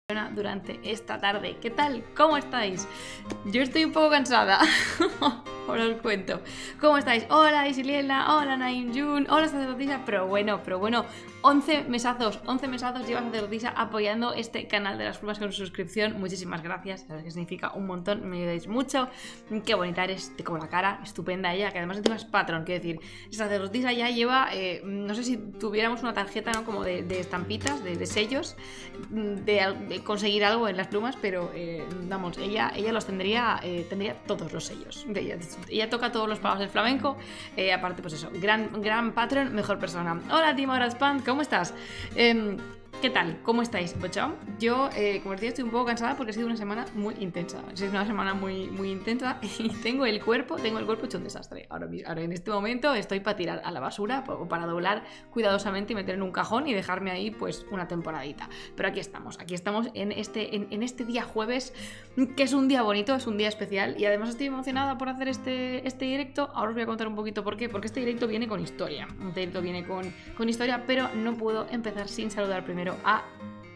Durante esta tarde. ¿Qué tal? ¿Cómo estáis? Yo estoy un poco cansada. Ahora os cuento. ¿Cómo estáis? Hola Isiliela, hola Naim Jun, hola sacerdotisa. Pero bueno, 11 mesazos lleva sacerdotisa apoyando este canal de las plumas con su suscripción. Muchísimas gracias, sabes que significa un montón, me ayudáis mucho. Qué bonita eres, te como la cara, estupenda ella, que además encima es patrón, quiero decir, sacerdotisa ya lleva, no sé si tuviéramos una tarjeta, ¿no? Como de estampitas, de sellos, de conseguir algo en las plumas, pero vamos, ella los tendría todos los sellos de ella. Ella toca todos los palos del flamenco, aparte pues eso, gran patrón, mejor persona. Hola Timo Raspan, ¿cómo estás? ¿Qué tal? ¿Cómo estáis, Bochao? Yo, como os decía, estoy un poco cansada porque ha sido una semana muy intensa. Ha sido una semana muy intensa y tengo el cuerpo hecho un desastre. Ahora en este momento estoy para tirar a la basura o para doblar cuidadosamente y meter en un cajón y dejarme ahí pues una temporadita. Pero aquí estamos en este día jueves, que es un día bonito, es un día especial y además estoy emocionada por hacer este directo. Ahora os voy a contar un poquito por qué. Porque este directo viene con historia. Este directo viene con historia, pero no puedo empezar sin saludar primero a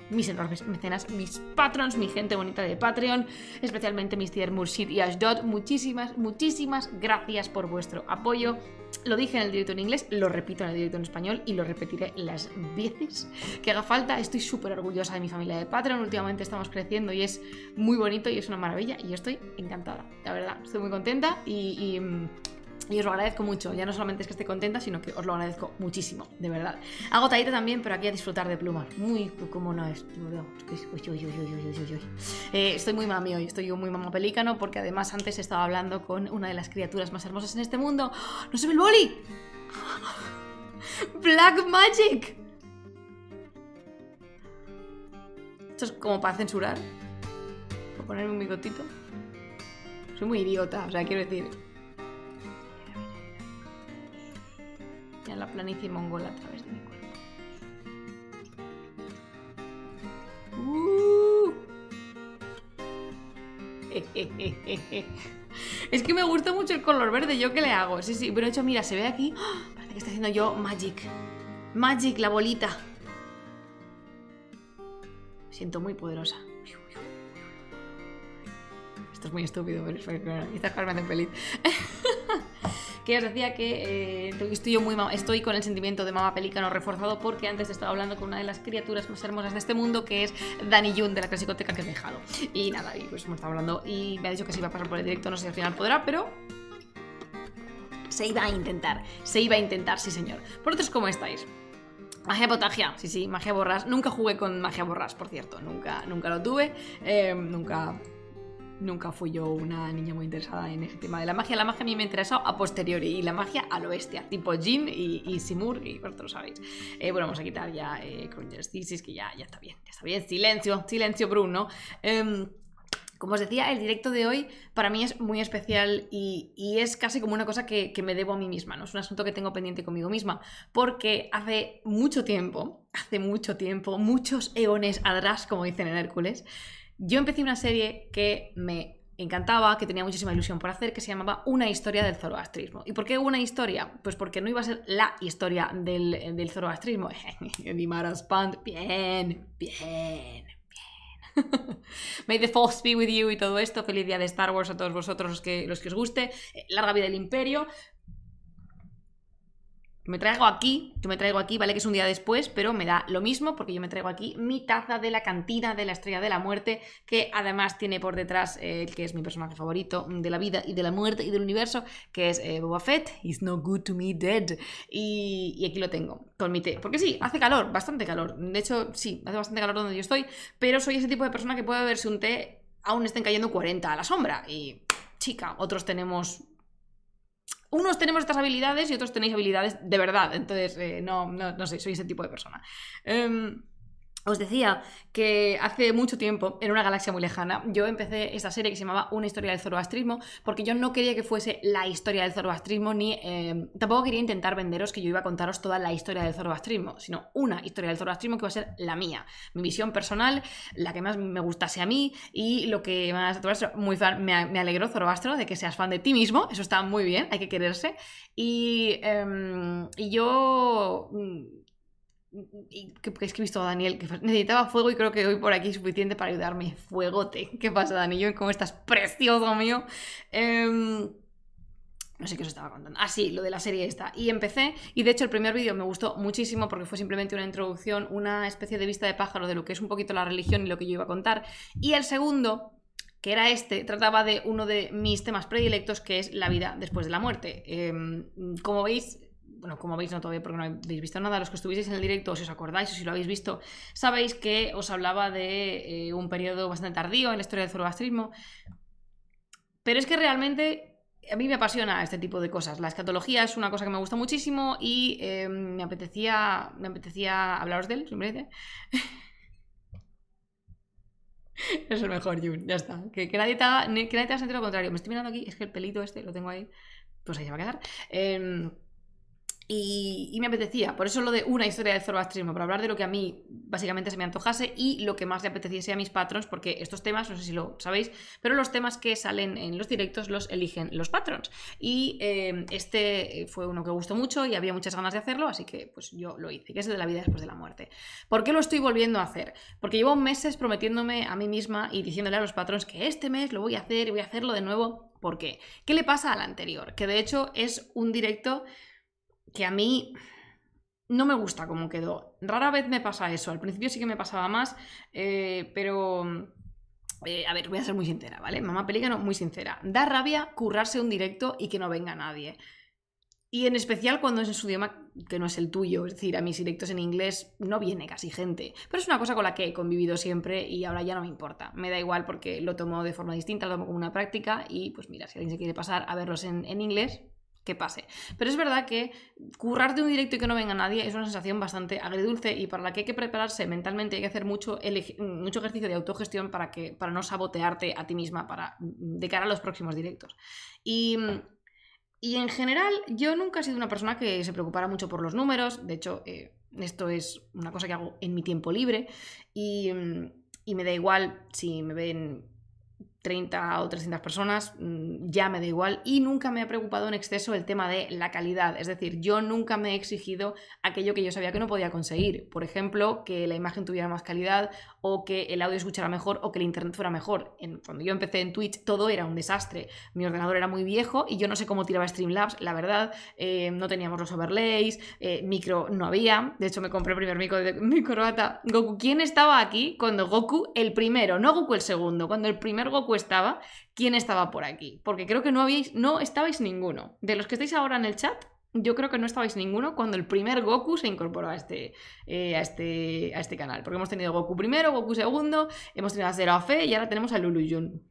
mis enormes mecenas, mis patrons, mi gente bonita de Patreon, especialmente Mr. Murshid y Ashdod. Muchísimas gracias por vuestro apoyo. Lo dije en el directo en inglés, lo repito en el directo en español y lo repetiré las veces que haga falta. Estoy súper orgullosa de mi familia de Patreon. Últimamente estamos creciendo y es muy bonito y es una maravilla y yo estoy encantada, la verdad, estoy muy contenta y os lo agradezco mucho. Ya no solamente es que esté contenta, sino que os lo agradezco muchísimo, de verdad. Agotadita también, pero aquí a disfrutar de plumas. Muy, como no es. Estoy muy mami hoy, estoy muy mamá pelícano, porque además antes estaba hablando con una de las criaturas más hermosas en este mundo. ¡No se ve el boli! ¡Black Magic! Esto es como para censurar. Por ponerme un bigotito. Soy muy idiota, o sea, quiero decir... en la planicie mongola a través de mi cuerpo. Es que me gusta mucho el color verde. ¿Yo qué le hago? Sí, pero de hecho, mira, se ve aquí. ¡Oh! Parece que está haciendo yo Magic, la bolita. Me siento muy poderosa. Esto es muy estúpido, pero estas cosas me hacen feliz. Que os decía que estoy con el sentimiento de mamá pelícano reforzado porque antes estaba hablando con una de las criaturas más hermosas de este mundo, que es Dani Jun de la clasicoteca que he dejado. Y nada, y pues hemos estado hablando y me ha dicho que se iba a pasar por el directo, no sé si al final podrá, pero se iba a intentar, sí señor. ¿Vosotros cómo estáis? Magia potagia, sí, magia borras. Nunca jugué con magia borras, por cierto, nunca lo tuve, Nunca fui yo una niña muy interesada en ese tema de la magia. La magia a mí me ha interesado a posteriori y la magia a lo bestia, tipo Jin y Simur, y vosotros lo sabéis. Bueno, vamos a quitar ya Crungerstisis, que ya está bien, silencio Bruno. Como os decía, el directo de hoy para mí es muy especial y es casi como una cosa que me debo a mí misma, ¿no? Es un asunto que tengo pendiente conmigo misma, porque hace mucho tiempo, muchos eones atrás, como dicen en Hércules, yo empecé una serie que me encantaba, que tenía muchísima ilusión por hacer, que se llamaba Una historia del zoroastrismo. ¿Y por qué una historia? Pues porque no iba a ser la historia del zoroastrismo. Dimaras Pant, bien. May the Force be with you y todo esto. Feliz día de Star Wars a todos vosotros los que os guste. Larga vida del Imperio. Yo me traigo aquí, vale que es un día después, pero me da lo mismo porque yo me traigo aquí mi taza de la cantina de la Estrella de la Muerte, que además tiene por detrás el que es mi personaje favorito de la vida y de la muerte y del universo, que es Boba Fett. He's no good to me dead. Y aquí lo tengo, con mi té. Porque sí, hace calor, bastante calor. De hecho, sí, hace bastante calor donde yo estoy, pero soy ese tipo de persona que puede beberse un té aún estén cayendo 40 a la sombra. Y, chica, unos tenemos estas habilidades y otros tenéis habilidades de verdad. Entonces, no sé, soy ese tipo de persona. Os decía que hace mucho tiempo, en una galaxia muy lejana, yo empecé esta serie que se llamaba Una historia del zoroastrismo, porque yo no quería que fuese la historia del zoroastrismo, ni tampoco quería intentar venderos que yo iba a contaros toda la historia del zoroastrismo, sino una historia del zoroastrismo que va a ser la mía, mi visión personal, la que más me gustase a mí y lo que más... Muy fan, me alegró, Zoroastro, de que seas fan de ti mismo, eso está muy bien, hay que quererse. Y yo... Y que es que he visto a Daniel que necesitaba fuego y creo que hoy por aquí es suficiente para ayudarme. Fuegote. ¿Qué pasa, Dani? ¿Cómo estás? Precioso mío. No sé qué os estaba contando. Ah, sí, lo de la serie esta. Y empecé, y de hecho el primer vídeo me gustó muchísimo porque fue simplemente una introducción, una especie de vista de pájaro de lo que es un poquito la religión y lo que yo iba a contar. Y el segundo, que era este, trataba de uno de mis temas predilectos, que es la vida después de la muerte. Como veis... Bueno, como veis, no todavía porque no habéis visto nada, los que estuvisteis en el directo, si os acordáis o si lo habéis visto, sabéis que os hablaba de un periodo bastante tardío en la historia del zoroastrismo. Pero es que realmente a mí me apasiona este tipo de cosas. La escatología es una cosa que me gusta muchísimo y me apetecía hablaros de él, simplemente. Es el mejor, Jun, ya está. Que nadie te haga sentir lo contrario. Me estoy mirando aquí, es que el pelito este lo tengo ahí, pues ahí se va a quedar. Y me apetecía, por eso lo de una historia del zoroastrismo, para hablar de lo que a mí básicamente se me antojase y lo que más le apeteciese a mis patrons, porque estos temas, no sé si lo sabéis, pero los temas que salen en los directos los eligen los patrons. Y este fue uno que gustó mucho y había muchas ganas de hacerlo, así que pues yo lo hice, que es el de la vida después de la muerte. ¿Por qué lo estoy volviendo a hacer? Porque llevo meses prometiéndome a mí misma y diciéndole a los patrons que este mes lo voy a hacer y voy a hacerlo de nuevo. ¿Por qué? ¿Qué le pasa al anterior? Que de hecho es un directo que a mí no me gusta cómo quedó. Rara vez me pasa eso. Al principio sí que me pasaba más, pero... a ver, voy a ser muy sincera, ¿vale? Mamá Pelícano, muy sincera. Da rabia currarse un directo y que no venga nadie. Y en especial cuando es en su idioma que no es el tuyo. Es decir, a mis directos en inglés no viene casi gente. Pero es una cosa con la que he convivido siempre y ahora ya no me importa. Me da igual porque lo tomo de forma distinta, lo tomo como una práctica y pues mira, si alguien se quiere pasar a verlos en inglés, que pase. Pero es verdad que currarte un directo y que no venga nadie es una sensación bastante agridulce y para la que hay que prepararse mentalmente, hay que hacer mucho ejercicio de autogestión para no sabotearte a ti misma de cara a los próximos directos. Y en general yo nunca he sido una persona que se preocupara mucho por los números. De hecho, esto es una cosa que hago en mi tiempo libre y me da igual si me ven 30 o 300 personas, ya me da igual y nunca me ha preocupado en exceso el tema de la calidad, es decir, yo nunca me he exigido aquello que yo sabía que no podía conseguir, por ejemplo, que la imagen tuviera más calidad o que el audio escuchara mejor o que el internet fuera mejor. Cuando yo empecé en Twitch todo era un desastre, mi ordenador era muy viejo y yo no sé cómo tiraba Streamlabs, la verdad, no teníamos los overlays, micro no había, de hecho me compré el primer micro de mi corbata. Goku, ¿quién estaba aquí cuando Goku el primero, no Goku el segundo, cuando el primer Goku estaba, quién estaba por aquí? Porque creo que no estabais ninguno. De los que estáis ahora en el chat, yo creo que no estabais ninguno cuando el primer Goku se incorporó a este canal. Porque hemos tenido Goku primero, Goku segundo, hemos tenido a Zerafe y ahora tenemos a Luluyun.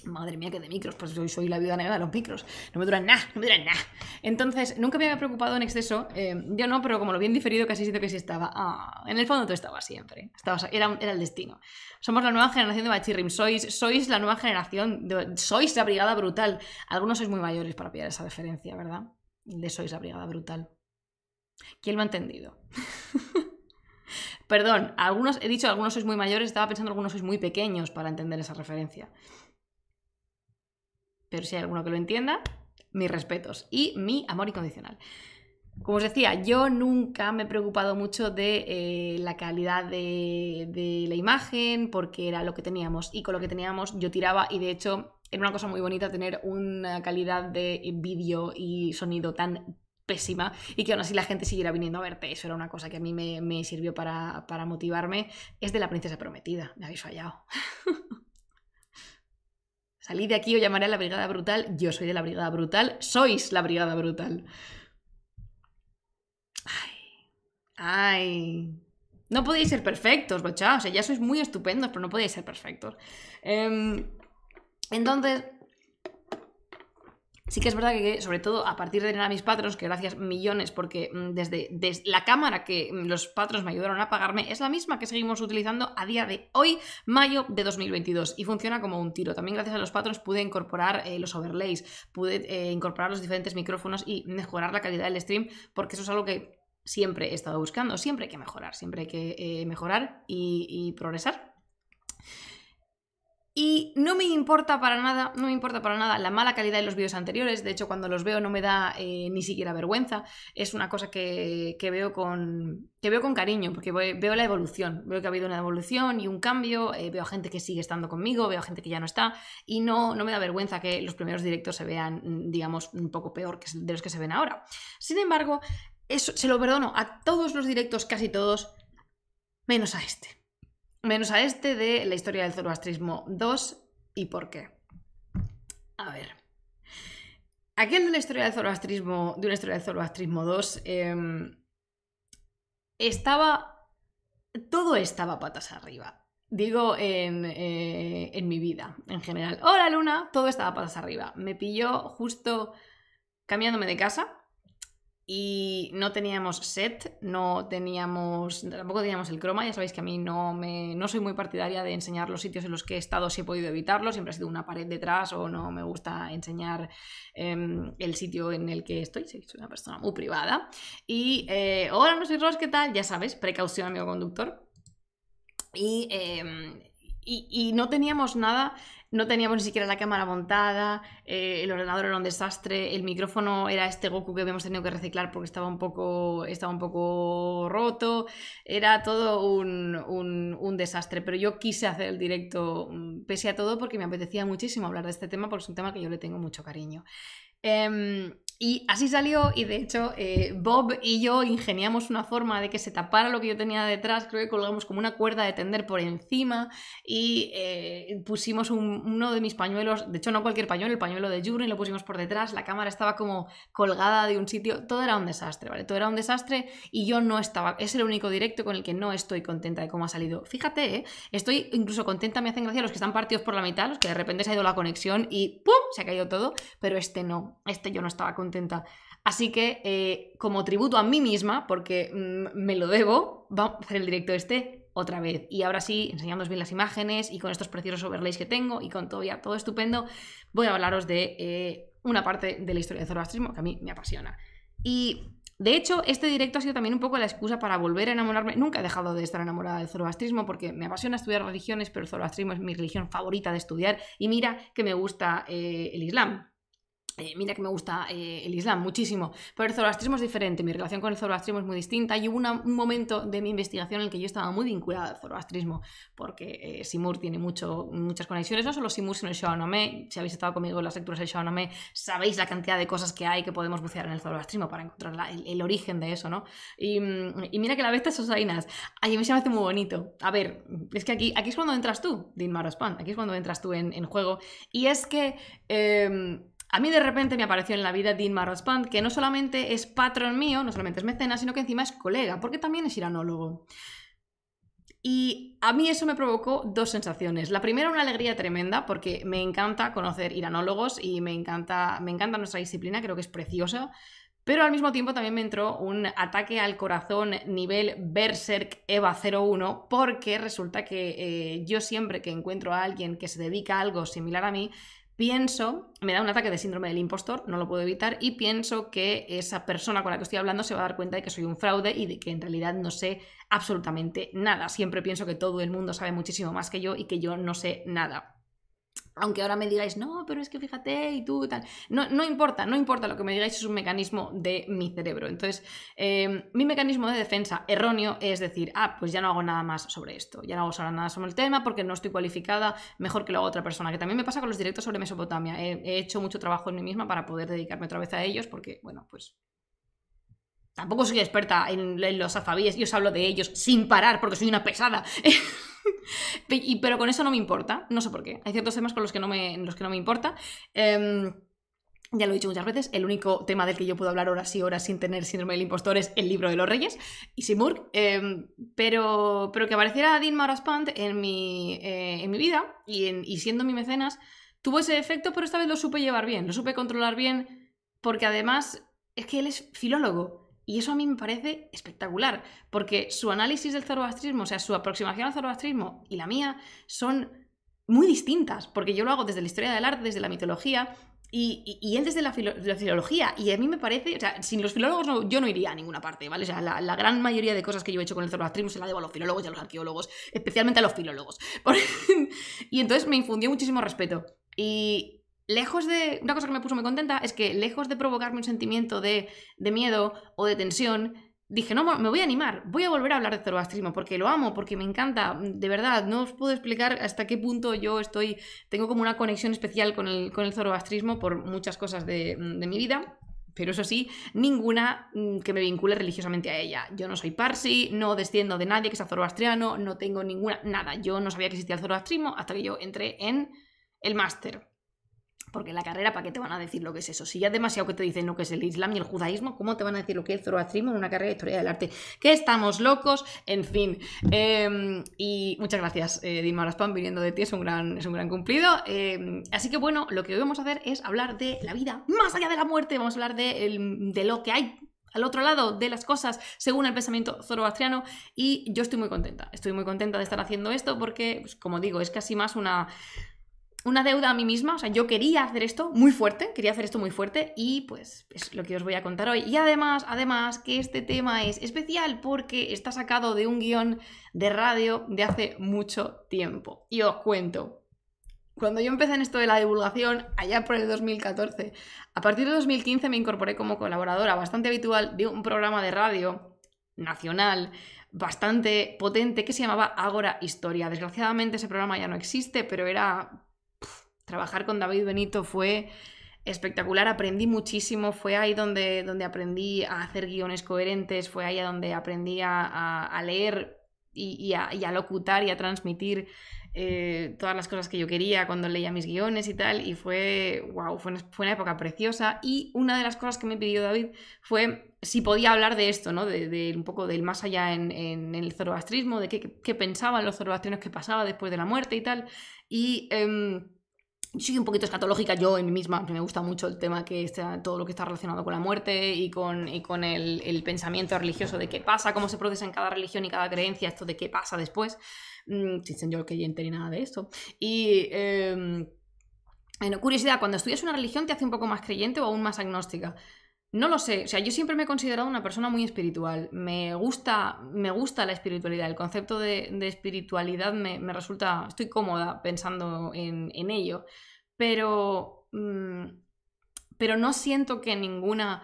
Madre mía, que de micros, pues soy la viuda negra de los micros. No me duran nada, no me duran nada. Entonces, nunca me había preocupado en exceso. Yo no, pero como lo vi en diferido, casi siento que sí estaba. En el fondo tú estabas siempre. Era el destino. Somos la nueva generación de Bachirrim. Sois la nueva generación. Sois la Brigada Brutal. Algunos sois muy mayores para pillar esa referencia, ¿verdad? De sois la Brigada Brutal. ¿Quién lo ha entendido? Perdón, he dicho algunos sois muy mayores, estaba pensando algunos sois muy pequeños para entender esa referencia. Pero si hay alguno que lo entienda, mis respetos y mi amor incondicional. Como os decía, yo nunca me he preocupado mucho de la calidad de la imagen porque era lo que teníamos y con lo que teníamos yo tiraba y de hecho era una cosa muy bonita tener una calidad de vídeo y sonido tan pésima y que aún así la gente siguiera viniendo a verte. Eso era una cosa que a mí me sirvió para motivarme. Es de La Princesa Prometida, me habéis fallado. Salid de aquí, os llamaré a la Brigada Brutal. Yo soy de la Brigada Brutal. Sois la Brigada Brutal. Ay. No podéis ser perfectos, bocha. O sea, ya sois muy estupendos, pero no podéis ser perfectos. Entonces, sí que es verdad que, sobre todo, a partir de tener a mis patrons, que gracias millones, porque desde la cámara que los patrons me ayudaron a pagarme, es la misma que seguimos utilizando a día de hoy, mayo de 2022, y funciona como un tiro. También gracias a los patrons pude incorporar los overlays, pude incorporar los diferentes micrófonos y mejorar la calidad del stream, porque eso es algo que siempre he estado buscando. Siempre hay que mejorar, siempre hay que mejorar y progresar. Y no me importa para nada, no me importa para nada la mala calidad de los vídeos anteriores. De hecho, cuando los veo no me da ni siquiera vergüenza. Es una cosa que veo con cariño, porque veo la evolución. Veo que ha habido una evolución y un cambio. Veo a gente que sigue estando conmigo, veo a gente que ya no está. Y no me da vergüenza que los primeros directos se vean, digamos, un poco peor que de los que se ven ahora. Sin embargo, eso se lo perdono a todos los directos, casi todos, menos a este. Menos a este de la historia del zoroastrismo 2. ¿Y por qué? A ver. Aquel de la historia del zoroastrismo, de una historia del zoroastrismo 2, todo estaba patas arriba. Digo, en mi vida, en general. Hola, Luna, todo estaba patas arriba. Me pilló justo cambiándome de casa. Y no teníamos set, tampoco teníamos el croma. Ya sabéis que a mí no soy muy partidaria de enseñar los sitios en los que he estado si he podido evitarlo. Siempre ha sido una pared detrás o no me gusta enseñar el sitio en el que estoy. Sí, soy una persona muy privada. Y hola, no soy Ros, ¿qué tal? Ya sabes, precaución, amigo conductor. Y no teníamos nada. No teníamos ni siquiera la cámara montada, el ordenador era un desastre, el micrófono era este Goku que habíamos tenido que reciclar porque estaba un poco roto, era todo un desastre, pero yo quise hacer el directo pese a todo porque me apetecía muchísimo hablar de este tema porque es un tema que yo le tengo mucho cariño. Y así salió, y de hecho Bob y yo ingeniamos una forma de que se tapara lo que yo tenía detrás. Creo que colgamos como una cuerda de tender por encima y pusimos uno de mis pañuelos, de hecho no cualquier pañuelo, el pañuelo de Journey lo pusimos por detrás, la cámara estaba como colgada de un sitio, todo era un desastre, ¿vale? Todo era un desastre y yo no estaba, es el único directo con el que no estoy contenta de cómo ha salido. Fíjate, estoy incluso contenta, me hacen gracia los que están partidos por la mitad, los que de repente se ha ido la conexión y ¡pum! Se ha caído todo, pero este no, yo no estaba contenta. Así que, como tributo a mí misma, porque me lo debo, vamos a hacer el directo otra vez. Y ahora sí, enseñándoos bien las imágenes y con estos preciosos overlays que tengo y con todo estupendo, voy a hablaros de una parte de la historia del zoroastrismo que a mí me apasiona. Y de hecho, este directo ha sido también un poco la excusa para volver a enamorarme. Nunca he dejado de estar enamorada del zoroastrismo porque me apasiona estudiar religiones, pero el zoroastrismo es mi religión favorita de estudiar y mira que me gusta el Islam. Mira que me gusta el Islam muchísimo, pero el zoroastrismo es diferente, mi relación con el zoroastrismo es muy distinta y hubo un momento de mi investigación en el que yo estaba muy vinculada al zoroastrismo porque Simur tiene muchas conexiones, no solo Simur sino el Shahnameh. Si habéis estado conmigo en las lecturas del Shahnameh sabéis la cantidad de cosas que hay que podemos bucear en el zoroastrismo para encontrar el origen de eso, ¿no? Y mira que la Vesta Sosainas, a mí se me hace muy bonito. A ver, es que aquí es cuando entras tú, Din Marospan, aquí es cuando entras tú en juego, y es que a mí de repente me apareció en la vida Din Marospan, que no solamente es patrón mío, no solamente es mecenas, sino que encima es colega, porque también es iranólogo. Y a mí eso me provocó dos sensaciones. La primera, una alegría tremenda, porque me encanta conocer iranólogos y me encanta nuestra disciplina, creo que es preciosa. Pero al mismo tiempo también me entró un ataque al corazón nivel Berserk EVA 01, porque resulta que yo siempre que encuentro a alguien que se dedica a algo similar a mí, me da un ataque de síndrome del impostor, no lo puedo evitar, y pienso que esa persona con la que estoy hablando se va a dar cuenta de que soy un fraude y de que en realidad no sé absolutamente nada. Siempre pienso que todo el mundo sabe muchísimo más que yo y que yo no sé nada. Aunque ahora me digáis, no, pero es que fíjate y tú y tal. No importa lo que me digáis, es un mecanismo de mi cerebro. Entonces, mi mecanismo de defensa erróneo es decir, pues ya no hago nada más sobre esto, ya no hago nada sobre el tema porque no estoy cualificada, mejor que lo haga otra persona. Que también me pasa con los directos sobre Mesopotamia. He hecho mucho trabajo en mí misma para poder dedicarme otra vez a ellos porque, bueno, pues tampoco soy experta en los alfabíes y os hablo de ellos sin parar porque soy una pesada. Pero con eso no me importa, no sé por qué. Hay ciertos temas con los que no me importa. Ya lo he dicho muchas veces, el único tema del que yo puedo hablar horas y horas sin tener síndrome del impostor es el libro de los reyes y Simurgh, pero que apareciera Din Marospan en mi vida y siendo mi mecenas tuvo ese efecto, pero esta vez lo supe llevar bien, lo supe controlar bien, porque además es que él es filólogo. Y eso a mí me parece espectacular, porque su análisis del zoroastrismo, o sea, su aproximación al zoroastrismo y la mía son muy distintas, porque yo lo hago desde la historia del arte, desde la mitología, Y él desde la filología, y a mí me parece, o sea, sin los filólogos yo no iría a ninguna parte, ¿vale? O sea, la gran mayoría de cosas que yo he hecho con el zoroastrismo se la debo a los filólogos y a los arqueólogos, especialmente a los filólogos. Y entonces me infundió muchísimo respeto. Y lejos de... Una cosa que me puso muy contenta es que lejos de provocarme un sentimiento de miedo o de tensión, dije, no, me voy a animar, voy a volver a hablar de zoroastrismo porque lo amo, porque me encanta, de verdad, no os puedo explicar hasta qué punto yo tengo como una conexión especial con el zoroastrismo por muchas cosas de mi vida, pero eso sí, ninguna que me vincule religiosamente a ella. Yo no soy parsi, no desciendo de nadie que sea zoroastriano, no tengo ninguna, nada, yo no sabía que existía el zoroastrismo hasta que yo entré en el máster. Porque en la carrera, ¿para qué te van a decir lo que es eso? Si ya es demasiado que te dicen lo que es el Islam y el judaísmo, ¿cómo te van a decir lo que es el zoroastrismo en una carrera de historia del arte? ¿Que estamos locos? En fin. Y muchas gracias, Dilma Raspan, viniendo de ti, es un gran cumplido. Así que bueno, lo que hoy vamos a hacer es hablar de la vida más allá de la muerte. Vamos a hablar de lo que hay al otro lado de las cosas según el pensamiento zoroastriano, y yo estoy muy contenta de estar haciendo esto porque, pues, como digo, es casi más una deuda a mí misma. O sea, yo quería hacer esto muy fuerte y pues es lo que os voy a contar hoy. Y además que este tema es especial porque está sacado de un guión de radio de hace mucho tiempo. Y os cuento. Cuando yo empecé en esto de la divulgación, allá por el 2014, a partir de 2015 me incorporé como colaboradora bastante habitual de un programa de radio nacional bastante potente que se llamaba Ágora Historia. Desgraciadamente ese programa ya no existe, pero era... Trabajar con David Benito fue espectacular, aprendí muchísimo, fue ahí donde aprendí a hacer guiones coherentes, fue ahí donde aprendí a leer y a locutar y a transmitir todas las cosas que yo quería cuando leía mis guiones y tal, y fue una época preciosa. Y una de las cosas que me pidió David fue si podía hablar de esto, ¿no? De un poco del más allá en el zoroastrismo, de qué pensaban los zoroastrianos que pasaba después de la muerte y tal, y... soy un poquito escatológica yo en mí misma, me gusta mucho el tema que está, todo lo que está relacionado con la muerte y con el pensamiento religioso de qué pasa, cómo se procesa en cada religión y cada creencia esto de qué pasa después, sin yo que yo entere nada de esto. Y bueno, curiosidad, cuando estudias una religión te hace un poco más creyente o aún más agnóstica. No lo sé, o sea, yo siempre me he considerado una persona muy espiritual, me gusta la espiritualidad, el concepto de espiritualidad me resulta, estoy cómoda pensando en ello, pero no siento que ninguna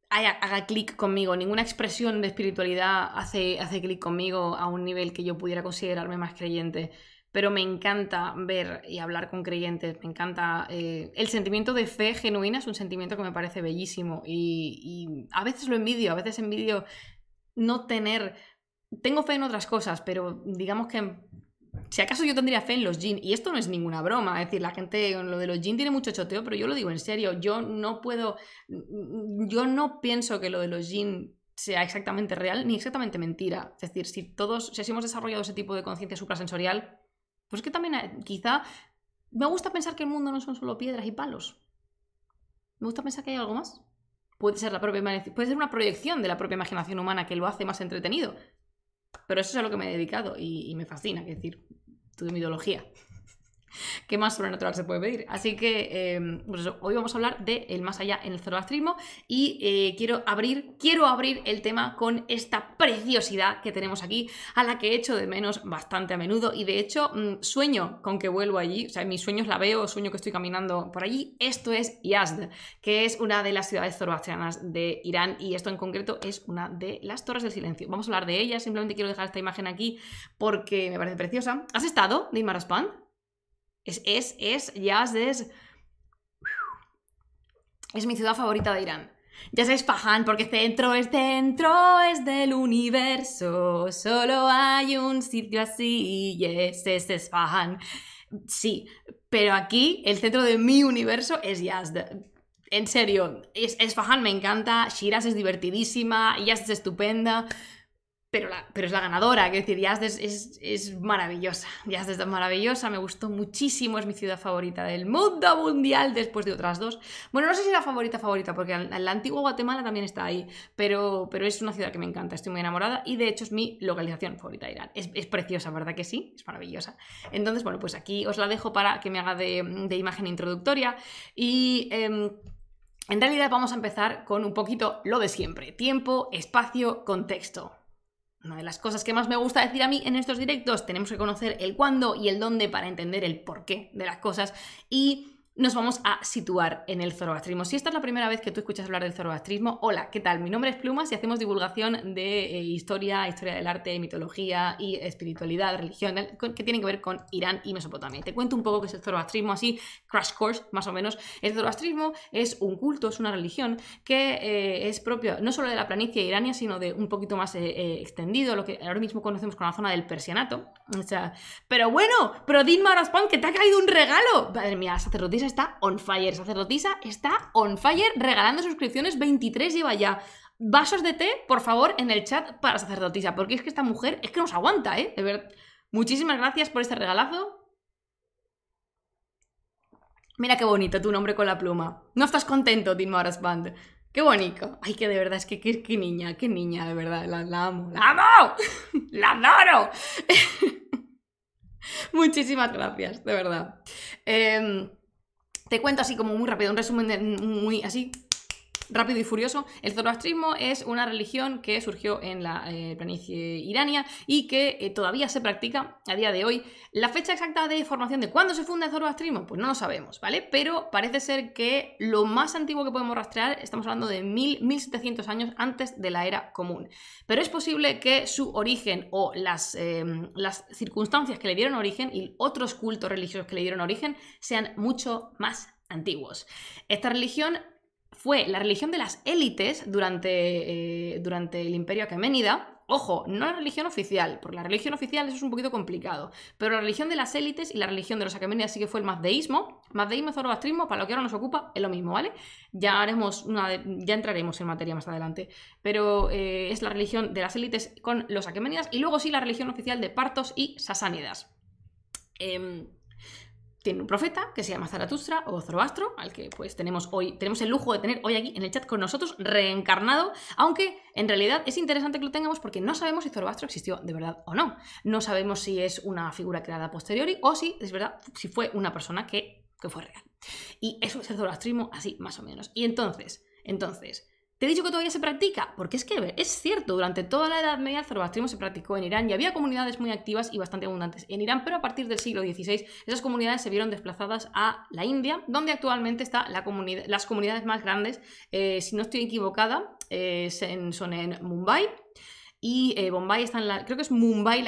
haga clic conmigo, ninguna expresión de espiritualidad hace clic conmigo a un nivel que yo pudiera considerarme más creyente. Pero me encanta ver y hablar con creyentes, me encanta... el sentimiento de fe genuina es un sentimiento que me parece bellísimo y a veces lo envidio, a veces envidio no tener... Tengo fe en otras cosas, pero digamos que si acaso yo tendría fe en los jinn, y esto no es ninguna broma, es decir, la gente con lo de los jinn tiene mucho choteo, pero yo lo digo en serio, yo no pienso que lo de los jinn sea exactamente real ni exactamente mentira. Es decir, si hemos desarrollado ese tipo de conciencia suprasensorial, pues que también quizá me gusta pensar que el mundo no son solo piedras y palos. Me gusta pensar que hay algo más. Puede ser una proyección de la propia imaginación humana que lo hace más entretenido. Pero eso es a lo que me he dedicado y me fascina, es decir, tu ideología. ¿Qué más sobrenatural se puede pedir? Así que pues eso, hoy vamos a hablar del más allá en el zoroastrismo y quiero abrir el tema con esta preciosidad que tenemos aquí, a la que echo de menos bastante a menudo, y de hecho sueño con que vuelvo allí. O sea, en mis sueños la veo, sueño que estoy caminando por allí. Esto es Yazd, que es una de las ciudades zoroastrianas de Irán, y esto en concreto es una de las Torres del Silencio. Vamos a hablar de ella, simplemente quiero dejar esta imagen aquí porque me parece preciosa. ¿Has estado, Dilma Raspan? Yazd es mi ciudad favorita de Irán. Ya es Isfahán, porque centro es del universo. Solo hay un sitio así y ese es Isfahán. Sí, pero aquí el centro de mi universo es Yazd. En serio, Isfahán me encanta, Shiraz es divertidísima, Yazd es estupenda. pero es la ganadora, quiero decir, Yazd es maravillosa, Yazd es maravillosa, me gustó muchísimo, es mi ciudad favorita del mundo mundial después de otras dos. Bueno, no sé si la favorita, porque la antigua Guatemala también está ahí, pero es una ciudad que me encanta, estoy muy enamorada y de hecho es mi localización favorita de Irán. Es preciosa, ¿verdad que sí? Es maravillosa. Entonces, bueno, pues aquí os la dejo para que me haga de imagen introductoria y... en realidad vamos a empezar con un poquito lo de siempre, tiempo, espacio, contexto. Una de las cosas que más me gusta decir a mí en estos directos, tenemos que conocer el cuándo y el dónde para entender el porqué de las cosas y nos vamos a situar en el zoroastrismo. Si esta es la primera vez que tú escuchas hablar del zoroastrismo, hola, ¿qué tal? Mi nombre es Plumas y hacemos divulgación de historia del arte, mitología y espiritualidad, religión, que tienen que ver con Irán y Mesopotamia. Te cuento un poco qué es el zoroastrismo, así, crash course, más o menos. El zoroastrismo es un culto, es una religión que es propia no solo de la planicie irania, sino de un poquito más extendido, lo que ahora mismo conocemos como la zona del Persianato. O sea, pero bueno, pero Dilma Orozpan, que te ha caído un regalo. Madre mía, la sacerdotisa está on fire, regalando suscripciones, 23 lleva ya. Vasos de té, por favor, en el chat para sacerdotisa, porque es que esta mujer es que nos aguanta, ¿eh? De verdad. Muchísimas gracias por este regalazo. Mira qué bonito tu nombre con la pluma. ¿No estás contento, Dilma Orozpan? Qué bonito. Ay, que de verdad, es que qué niña, de verdad, la amo. ¡La amo! ¡La adoro! Muchísimas gracias, de verdad. Te cuento así como muy rápido, un resumen muy así, rápido y furioso. El zoroastrismo es una religión que surgió en la planicie irania y que todavía se practica a día de hoy. La fecha exacta de formación de cuándo se funda el zoroastrismo, pues no lo sabemos, ¿vale? Pero parece ser que lo más antiguo que podemos rastrear, estamos hablando de 1700 años antes de la era común. Pero es posible que su origen o las circunstancias que le dieron origen y otros cultos religiosos que le dieron origen sean mucho más antiguos. Esta religión fue la religión de las élites durante el Imperio Aqueménida. Ojo, no la religión oficial, porque la religión oficial eso es un poquito complicado, pero la religión de las élites y la religión de los aqueménidas sí que fue el mazdeísmo. Mazdeísmo y zoroastrismo, para lo que ahora nos ocupa, es lo mismo, ¿vale? Ya entraremos en materia más adelante, pero es la religión de las élites con los aqueménidas y luego sí la religión oficial de partos y sasánidas. Tiene un profeta que se llama Zaratustra o Zoroastro, al que pues tenemos el lujo de tener hoy aquí en el chat con nosotros, reencarnado, aunque en realidad es interesante que lo tengamos porque no sabemos si Zoroastro existió de verdad o no. No sabemos si es una figura creada a posteriori o si es verdad, si fue una persona que fue real. Y eso es el zoroastrismo así, más o menos. Y entonces, ¿te he dicho que todavía se practica? Porque es que es cierto, durante toda la Edad Media el zoroastrismo se practicó en Irán y había comunidades muy activas y bastante abundantes en Irán, pero a partir del siglo XVI esas comunidades se vieron desplazadas a la India, donde actualmente están las comunidades más grandes, si no estoy equivocada, son en Mumbai. Y Bombay está creo que es Mumbai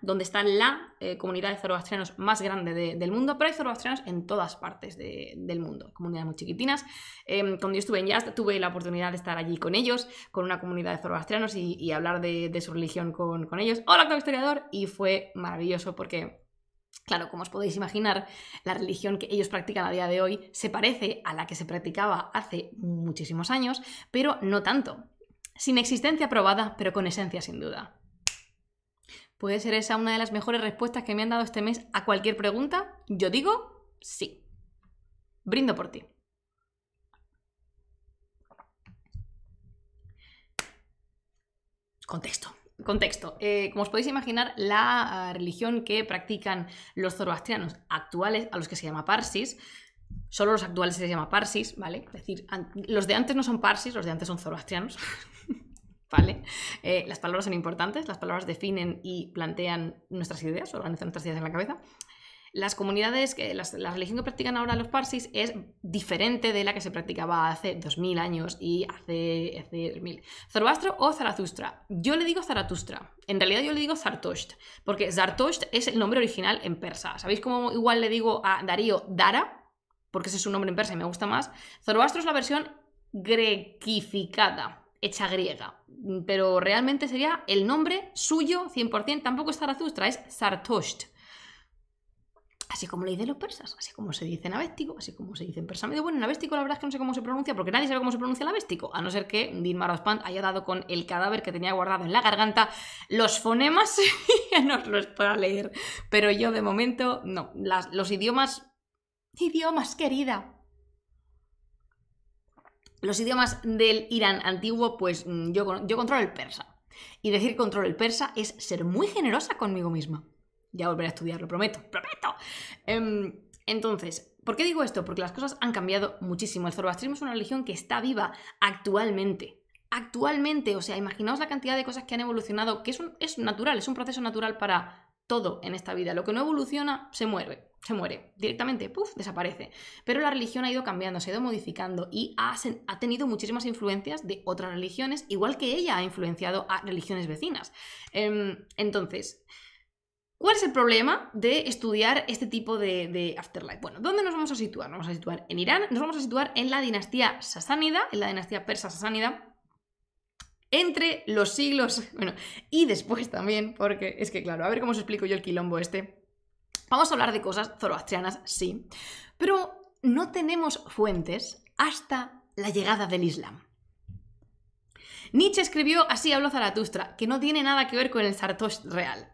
donde está la comunidad de zoroastrianos más grande del mundo, pero hay zoroastrianos en todas partes del mundo, comunidades muy chiquitinas. Cuando yo estuve en Yazd tuve la oportunidad de estar allí con ellos, con una comunidad de zoroastrianos y hablar de su religión con ellos. Hola, actor historiador, y fue maravilloso porque... Claro, como os podéis imaginar, la religión que ellos practican a día de hoy se parece a la que se practicaba hace muchísimos años, pero no tanto. Sin existencia probada, pero con esencia sin duda. ¿Puede ser esa una de las mejores respuestas que me han dado este mes a cualquier pregunta? Yo digo sí. Brindo por ti. Contexto. Como os podéis imaginar, la religión que practican los zoroastrianos actuales, a los que se llama Parsis, solo los actuales se les llama Parsis, ¿vale? Es decir, los de antes no son Parsis, los de antes son zoroastrianos, ¿vale? Las palabras son importantes, las palabras definen y plantean nuestras ideas, organizan nuestras ideas en la cabeza. Las comunidades, la religión que practican ahora los Parsis es diferente de la que se practicaba hace 2000 años y hace 2000. Zoroastro o Zaratustra. Yo le digo Zaratustra. En realidad yo le digo Zartosht, porque Zartosht es el nombre original en persa. ¿Sabéis cómo igual le digo a Darío Dara? Porque ese es su nombre en persa y me gusta más. Zoroastro es la versión grequificada, hecha griega. Pero realmente sería el nombre suyo 100%. Tampoco es Zaratustra, es Zartosht. Así como le dicen los persas, así como se dice en avéstico, así como se dice en persa medio. Bueno, en avéstico la verdad es que no sé cómo se pronuncia, porque nadie sabe cómo se pronuncia el avéstico, a no ser que Din Marozpand haya dado con el cadáver que tenía guardado en la garganta los fonemas y nos los pueda leer. Pero yo de momento, no. Los idiomas... ¡Idiomas, querida! Los idiomas del Irán antiguo, pues yo controlo el persa. Y decir que controlo el persa es ser muy generosa conmigo misma. Ya volveré a estudiar, lo prometo, ¡prometo! Entonces, ¿por qué digo esto? Porque las cosas han cambiado muchísimo. El zoroastrismo es una religión que está viva actualmente. Actualmente, o sea, imaginaos la cantidad de cosas que han evolucionado, que es natural, es un proceso natural para todo en esta vida. Lo que no evoluciona, se muere directamente, ¡puf!, desaparece. Pero la religión ha ido cambiando, se ha ido modificando y ha tenido muchísimas influencias de otras religiones, igual que ella ha influenciado a religiones vecinas. Entonces... ¿cuál es el problema de estudiar este tipo de afterlife? Bueno, ¿dónde nos vamos a situar? Nos vamos a situar en Irán, nos vamos a situar en la dinastía sasánida, en la dinastía persa sasánida, entre los siglos... Bueno, y después también, porque es que claro, a ver cómo os explico yo el quilombo este. Vamos a hablar de cosas zoroastrianas, sí, pero no tenemos fuentes hasta la llegada del Islam. Nietzsche escribió Así habló Zaratustra, que no tiene nada que ver con el Sartosht real.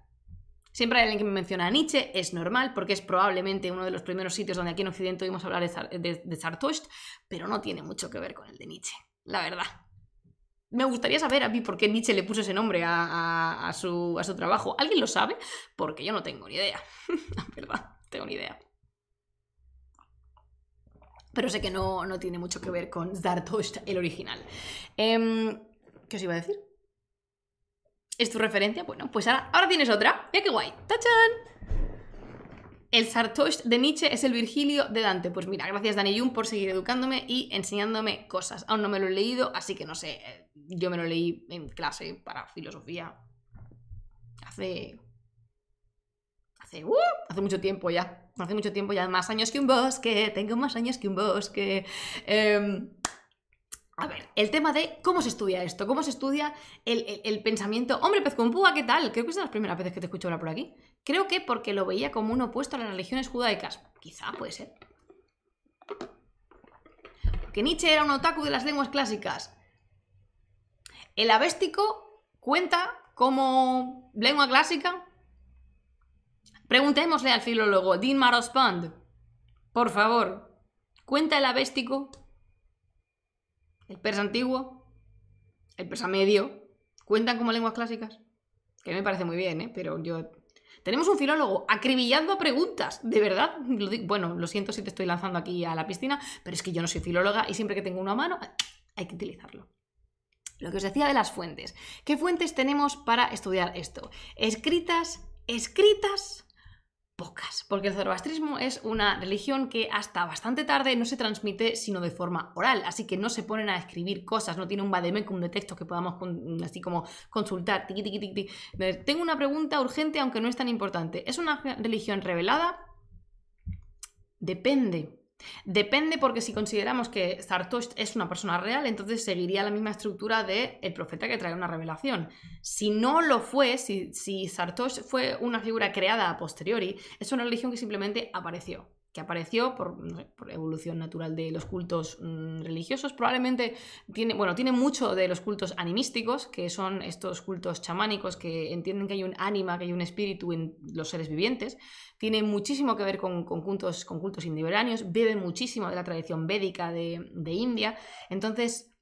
Siempre hay alguien que me menciona a Nietzsche, es normal, porque es probablemente uno de los primeros sitios donde aquí en Occidente oímos hablar de Sartosht, pero no tiene mucho que ver con el de Nietzsche, la verdad. Me gustaría saber a mí por qué Nietzsche le puso ese nombre a su trabajo. ¿Alguien lo sabe? Porque yo no tengo ni idea. La verdad, no tengo ni idea. Pero sé que no tiene mucho que ver con Zaratustra, el original. ¿Qué os iba a decir? ¿Es tu referencia? Bueno, pues ahora tienes otra. ¡Mira qué guay! ¡Tachán! El Sartosht de Nietzsche es el Virgilio de Dante. Pues mira, gracias Dani Jun por seguir educándome y enseñándome cosas. Aún no me lo he leído, así que no sé. Yo me lo leí en clase para filosofía hace mucho tiempo ya. Hace mucho tiempo ya. Más años que un bosque. Tengo más años que un bosque. A ver, el tema de cómo se estudia esto, cómo se estudia el pensamiento. Hombre, pez con púa, ¿qué tal? Creo que es de las primeras veces que te escucho hablar por aquí. Creo que porque lo veía como un opuesto a las religiones judaicas. Quizá, puede ser. Porque Nietzsche era un otaku de las lenguas clásicas. ¿El avéstico cuenta como lengua clásica? Preguntémosle al filólogo Din Marozpand. Por favor, ¿cuenta el avéstico? ¿El persa antiguo? ¿El persa medio? ¿Cuentan como lenguas clásicas? Que me parece muy bien, ¿eh? Pero yo... Tenemos un filólogo acribillando preguntas, de verdad. Bueno, lo siento si te estoy lanzando aquí a la piscina, pero es que yo no soy filóloga y siempre que tengo uno a mano hay que utilizarlo. Lo que os decía de las fuentes. ¿Qué fuentes tenemos para estudiar esto? Escritas, pocas, porque el zoroastrismo es una religión que hasta bastante tarde no se transmite sino de forma oral, así que no se ponen a escribir cosas, no tiene un vademecum de textos que podamos así como consultar. Tiqui, tiqui, tiqui. Tengo una pregunta urgente, aunque no es tan importante. ¿Es una religión revelada? Depende porque si consideramos que Zaratustra es una persona real, entonces seguiría la misma estructura del profeta que trae una revelación. Si no lo fue, si Zaratustra fue una figura creada a posteriori, es una religión que simplemente apareció. Que apareció por evolución natural de los cultos religiosos. Probablemente tiene mucho de los cultos animísticos, que son estos cultos chamánicos que entienden que hay un ánima, que hay un espíritu en los seres vivientes. Tiene muchísimo que ver con cultos indoeuráneos, bebe muchísimo de la tradición védica de India. Entonces,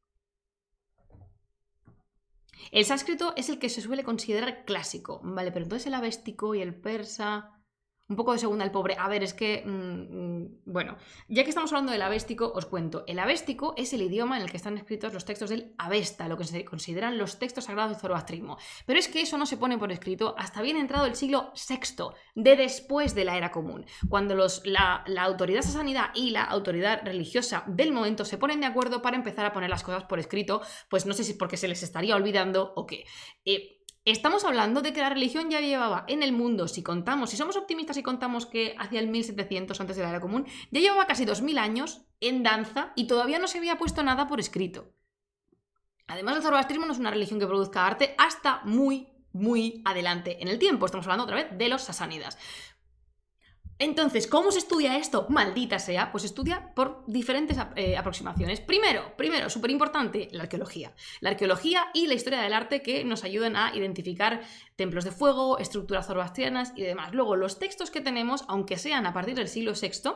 el sánscrito es el que se suele considerar clásico, ¿vale? Pero entonces el avéstico y el persa... Un poco de segunda el pobre. A ver, es que... bueno, ya que estamos hablando del avéstico, os cuento. El avéstico es el idioma en el que están escritos los textos del Avesta, lo que se consideran los textos sagrados del zoroastrismo. Pero es que eso no se pone por escrito hasta bien entrado el siglo VI, de después de la era común. Cuando la autoridad sasánida y la autoridad religiosa del momento se ponen de acuerdo para empezar a poner las cosas por escrito, pues no sé si es porque se les estaría olvidando o qué. Estamos hablando de que la religión ya llevaba en el mundo, si somos optimistas y contamos que hacia el 1700 antes de la era común, ya llevaba casi 2000 años en danza y todavía no se había puesto nada por escrito. Además, el zoroastrismo no es una religión que produzca arte hasta muy, muy adelante en el tiempo. Estamos hablando otra vez de los sasánidas. Entonces, ¿cómo se estudia esto? Maldita sea, pues se estudia por diferentes aproximaciones. Primero, súper importante, la arqueología. La arqueología y la historia del arte que nos ayudan a identificar templos de fuego, estructuras zoroastrianas y demás. Luego, los textos que tenemos, aunque sean a partir del siglo VI,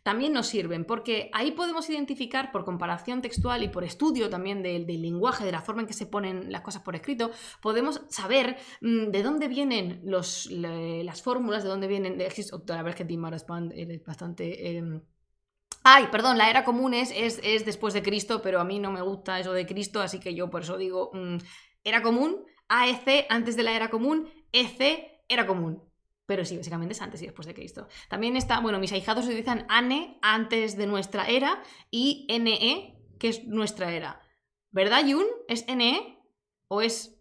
también nos sirven, porque ahí podemos identificar, por comparación textual y por estudio también del lenguaje, de la forma en que se ponen las cosas por escrito, podemos saber de dónde vienen las fórmulas, de dónde vienen... La verdad es que Dimar es bastante... Ay, perdón, la era común es después de Cristo, pero a mí no me gusta eso de Cristo, así que yo por eso digo era común, AEC antes de la era común, EC era común. Pero sí, básicamente es antes y después de Cristo. También está, bueno, mis ahijados utilizan ANE antes de nuestra era y NE, que es nuestra era. ¿Verdad, Jun? ¿Es NE? ¿O es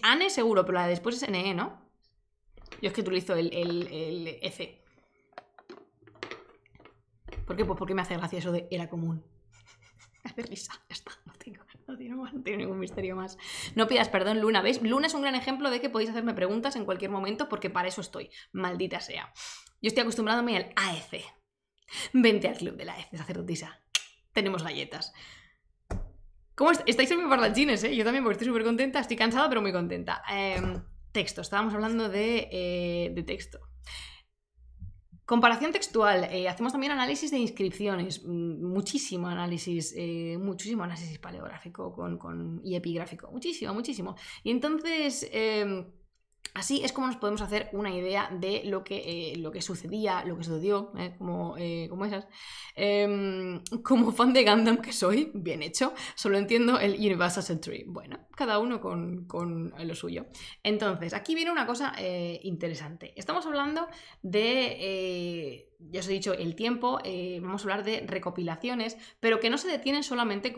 ANE seguro, pero la de después es NE, ¿no? Yo es que utilizo el EC. ¿Por qué? Pues porque me hace gracia eso de era común. Me hace risa, ya está, no tiene ningún misterio más. No pidas perdón, Luna, ¿ves? Luna es un gran ejemplo de que podéis hacerme preguntas en cualquier momento porque para eso estoy, maldita sea. Yo estoy acostumbrándome al AEC. Vente al club de la AEC, sacerdotisa. Tenemos galletas. ¿Cómo estáis en mis parlanchines, eh? Yo también, porque estoy súper contenta, estoy cansada pero muy contenta. Texto, estábamos hablando de texto. Comparación textual, hacemos también análisis de inscripciones, muchísimo análisis paleográfico y epigráfico, muchísimo. Y entonces, así es como nos podemos hacer una idea de lo que sucedía, lo que sucedió, como esas. Como fan de Gundam que soy, bien hecho, solo entiendo el Universal Century. Bueno, cada uno con lo suyo. Entonces, aquí viene una cosa interesante. Estamos hablando de... ya os he dicho, el tiempo, vamos a hablar de recopilaciones, pero que no se detienen solamente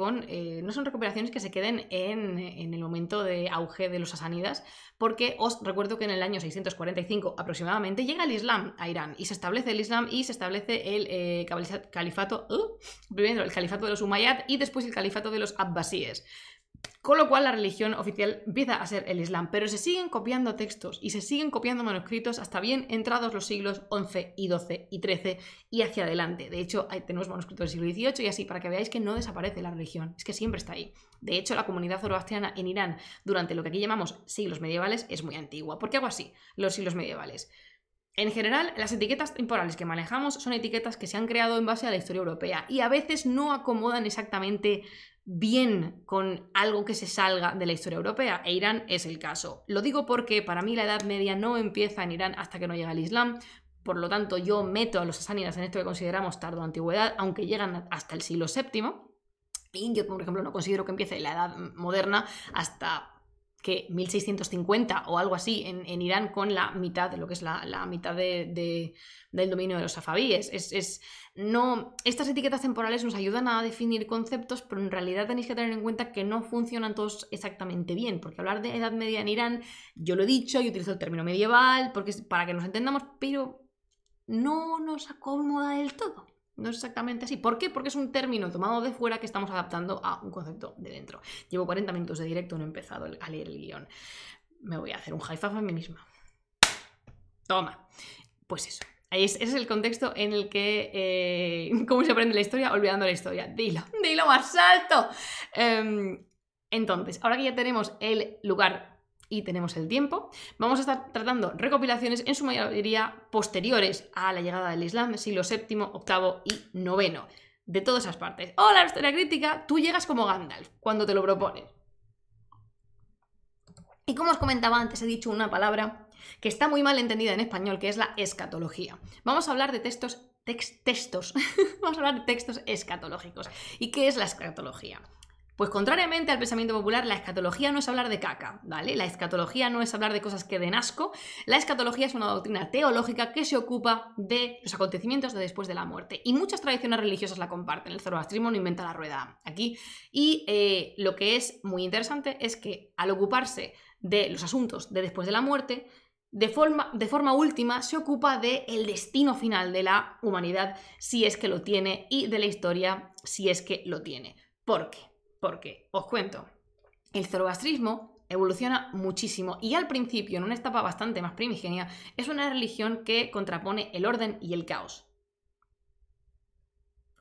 no son recopilaciones que se queden en el momento de auge de los sasánidas, porque os recuerdo que en el año 645 aproximadamente llega el Islam a Irán, y se establece el Islam y se establece el califato, primero el califato de los Umayyad y después el califato de los Abbasíes. Con lo cual la religión oficial empieza a ser el Islam, pero se siguen copiando textos y se siguen copiando manuscritos hasta bien entrados los siglos XI y XII y XIII y hacia adelante. De hecho, ahí tenemos manuscritos del siglo XVIII y así, para que veáis que no desaparece la religión, es que siempre está ahí. De hecho, la comunidad zoroastriana en Irán durante lo que aquí llamamos siglos medievales es muy antigua. ¿Por qué hago así los siglos medievales? En general, las etiquetas temporales que manejamos son etiquetas que se han creado en base a la historia europea y a veces no acomodan exactamente bien con algo que se salga de la historia europea, e Irán es el caso. Lo digo porque para mí la Edad Media no empieza en Irán hasta que no llega el Islam, por lo tanto yo meto a los sasánidas en esto que consideramos tardo antigüedad, aunque llegan hasta el siglo VII, y yo, por ejemplo, no considero que empiece la Edad Moderna hasta... que 1650 o algo así en Irán, con la mitad de lo que es la mitad del dominio de los safavíes. Estas etiquetas temporales nos ayudan a definir conceptos, pero en realidad tenéis que tener en cuenta que no funcionan todos exactamente bien, porque hablar de Edad Media en Irán, yo lo he dicho, yo utilizo el término medieval para que nos entendamos, pero no nos acomoda del todo. No es exactamente así. ¿Por qué? Porque es un término tomado de fuera que estamos adaptando a un concepto de dentro. Llevo 40 minutos de directo, no he empezado a leer el guión. Me voy a hacer un high five a mí misma. Toma. Pues eso. Ese es el contexto en el que... ¿cómo se aprende la historia? Olvidando la historia. Dilo más alto. Entonces, ahora que ya tenemos el lugar y tenemos el tiempo, vamos a estar tratando recopilaciones en su mayoría posteriores a la llegada del Islam, siglo VII, VIII y IX, de todas esas partes. Hola, historia crítica, tú llegas como Gandalf cuando te lo propones. Y como os comentaba antes, he dicho una palabra que está muy mal entendida en español, que es la escatología. Vamos a hablar de textos vamos a hablar de textos escatológicos. ¿Y qué es la escatología? Pues contrariamente al pensamiento popular, la escatología no es hablar de caca, ¿vale? La escatología no es hablar de cosas que den asco. La escatología es una doctrina teológica que se ocupa de los acontecimientos de después de la muerte. Y muchas tradiciones religiosas la comparten. El zoroastrismo no inventa la rueda aquí. Y lo que es muy interesante es que al ocuparse de los asuntos de después de la muerte, de forma última se ocupa del destino final de la humanidad, si es que lo tiene, y de la historia, si es que lo tiene. ¿Por qué? Porque, os cuento, el zoroastrismo evoluciona muchísimo y al principio, en una etapa bastante más primigenia, es una religión que contrapone el orden y el caos.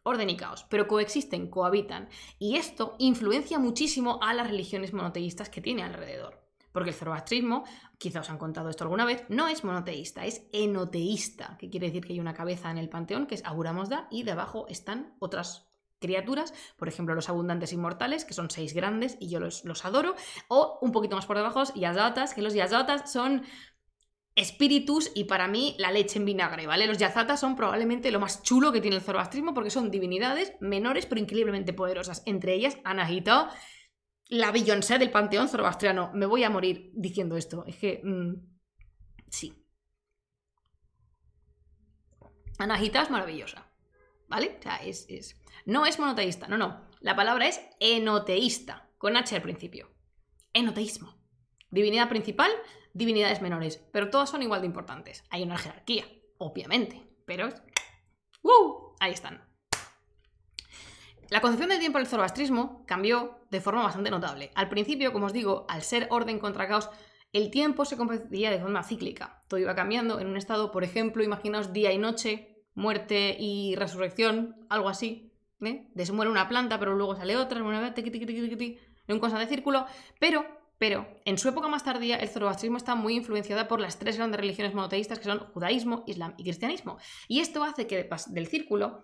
Orden y caos, pero coexisten, cohabitan. Y esto influencia muchísimo a las religiones monoteístas que tiene alrededor. Porque el zoroastrismo, quizá os han contado esto alguna vez, no es monoteísta, es enoteísta, que quiere decir que hay una cabeza en el panteón, que es Ahura Mazda, y debajo están otras criaturas, por ejemplo los abundantes inmortales, que son 6 grandes y yo los adoro, o un poquito más por debajo los yazatas, que los yazatas son espíritus y para mí la leche en vinagre, ¿vale? Los yazatas son probablemente lo más chulo que tiene el zoroastrismo porque son divinidades menores pero increíblemente poderosas. Entre ellas, Anahita, la Beyoncé del panteón zoroastriano. Me voy a morir diciendo esto. Es que... sí. Anahita es maravillosa, ¿vale? O sea, no es monoteísta, no. La palabra es enoteísta, con H al principio. Enoteísmo. Divinidad principal, divinidades menores, pero todas son igual de importantes. Hay una jerarquía, obviamente, pero... ahí están. La concepción del tiempo del zoroastrismo cambió de forma bastante notable. Al principio, como os digo, al ser orden contra caos, el tiempo se convertía de forma cíclica. Todo iba cambiando en un estado, por ejemplo, imaginaos día y noche, muerte y resurrección, algo así. Se muere una planta, pero luego sale otra, en un constante círculo, pero en su época más tardía el zoroastrismo está muy influenciada por las 3 grandes religiones monoteístas que son judaísmo, islam y cristianismo. Y esto hace que del círculo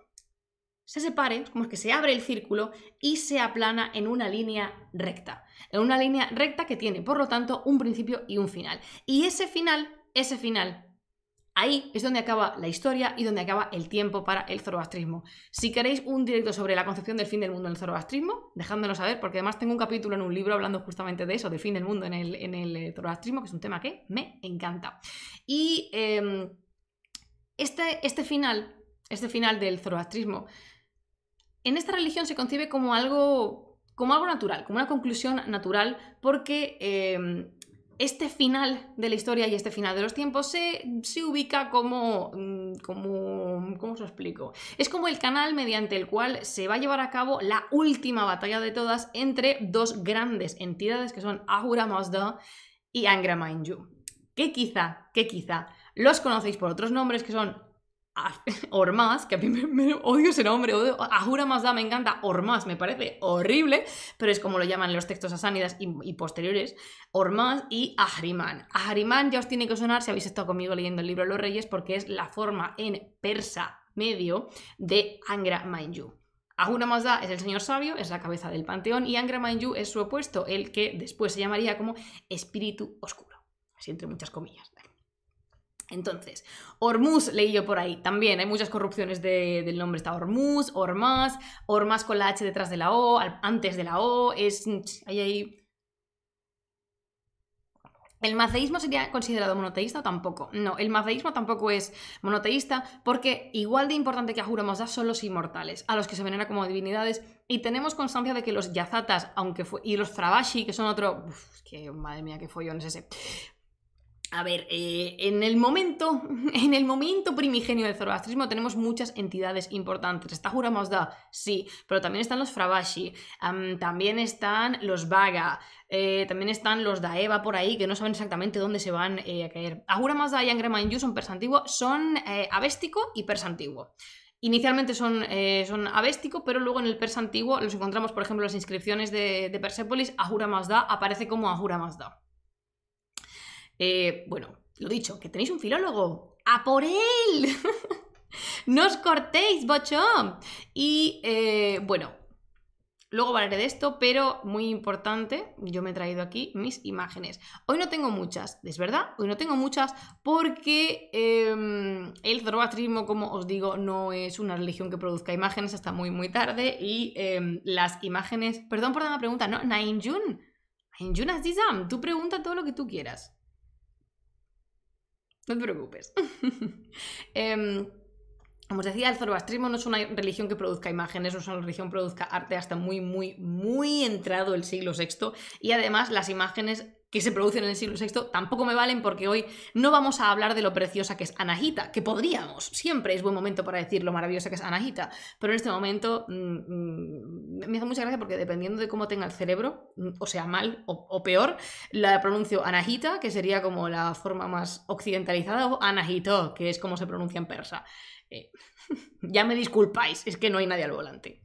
se separe, como es que se abre el círculo y se aplana en una línea recta. En una línea recta que tiene, por lo tanto, un principio y un final. Y ese final, ahí es donde acaba la historia y donde acaba el tiempo para el zoroastrismo. Si queréis un directo sobre la concepción del fin del mundo en el zoroastrismo, dejádmelo saber, porque además tengo un capítulo en un libro hablando justamente de eso, del fin del mundo en el zoroastrismo, que es un tema que me encanta. Y este final del zoroastrismo, en esta religión se concibe como algo natural, como una conclusión natural, porque... este final de la historia y este final de los tiempos se ubica como... ¿Cómo os lo explico? Es como el canal mediante el cual se va a llevar a cabo la última batalla de todas entre 2 grandes entidades que son Ahura Mazda y Angra Mainyu. Que quizá los conocéis por otros nombres que son Ormazd, que a mí me odio ese nombre, Ahura Mazda me encanta, Ormazd me parece horrible, pero es como lo llaman en los textos sasánidas y posteriores, Ormazd y Ahriman. Ahriman ya os tiene que sonar si habéis estado conmigo leyendo el libro de los Reyes, porque es la forma en persa medio de Angra Mainyu. Ahura Mazda es el señor sabio, es la cabeza del panteón, y Angra Mainyu es su opuesto, el que después se llamaría como espíritu oscuro, así entre muchas comillas. Entonces, Hormuz leí yo por ahí, también hay muchas corrupciones del nombre, está Hormuz, Ormazd con la H detrás de la O, antes de la O, hay... ¿El mazdeísmo sería considerado monoteísta o tampoco? No, el mazdeísmo tampoco es monoteísta porque igual de importante que Ahura Mazda son los inmortales, a los que se venera como divinidades, y tenemos constancia de que los yazatas, y los Fravashi, que son otro... que madre mía, qué follón es ese... A ver, en el momento primigenio del zoroastrismo tenemos muchas entidades importantes. Está Ahura Mazda, sí, pero también están los Fravashi, también están los Vaga, también están los Daeva por ahí, que no saben exactamente dónde se van a caer. Ahura Mazda y Angra Mainyu son persa antiguo, son avéstico y persa antiguo. Inicialmente son avéstico, pero luego en el persa antiguo los encontramos, por ejemplo, en las inscripciones de Persépolis, Ahura Mazda aparece como Ahura Mazda. Bueno, lo dicho, que tenéis un filólogo. ¡A por él! ¡No os cortéis, bochón! Y bueno, luego hablaré de esto, pero muy importante, yo me he traído aquí mis imágenes. Hoy no tengo muchas, es verdad, hoy no tengo muchas porque el zoroastrismo, como os digo, no es una religión que produzca imágenes hasta muy muy tarde y las imágenes... Perdón por dar una pregunta, ¿no? Nainjun Azizam, tú pregunta todo lo que tú quieras. No te preocupes. Como os decía, el zoroastrismo no es una religión que produzca imágenes, no es una religión que produzca arte hasta muy, muy, muy entrado el siglo VI. Y además las imágenes que se producen en el siglo VI tampoco me valen porque hoy no vamos a hablar de lo preciosa que es Anahita, que podríamos, siempre es buen momento para decir lo maravillosa que es Anahita, pero en este momento me hace mucha gracia porque dependiendo de cómo tenga el cerebro, o sea, mal o peor, la pronuncio Anahita, que sería como la forma más occidentalizada, o Anahito, que es como se pronuncia en persa. Ya me disculpáis, es que no hay nadie al volante.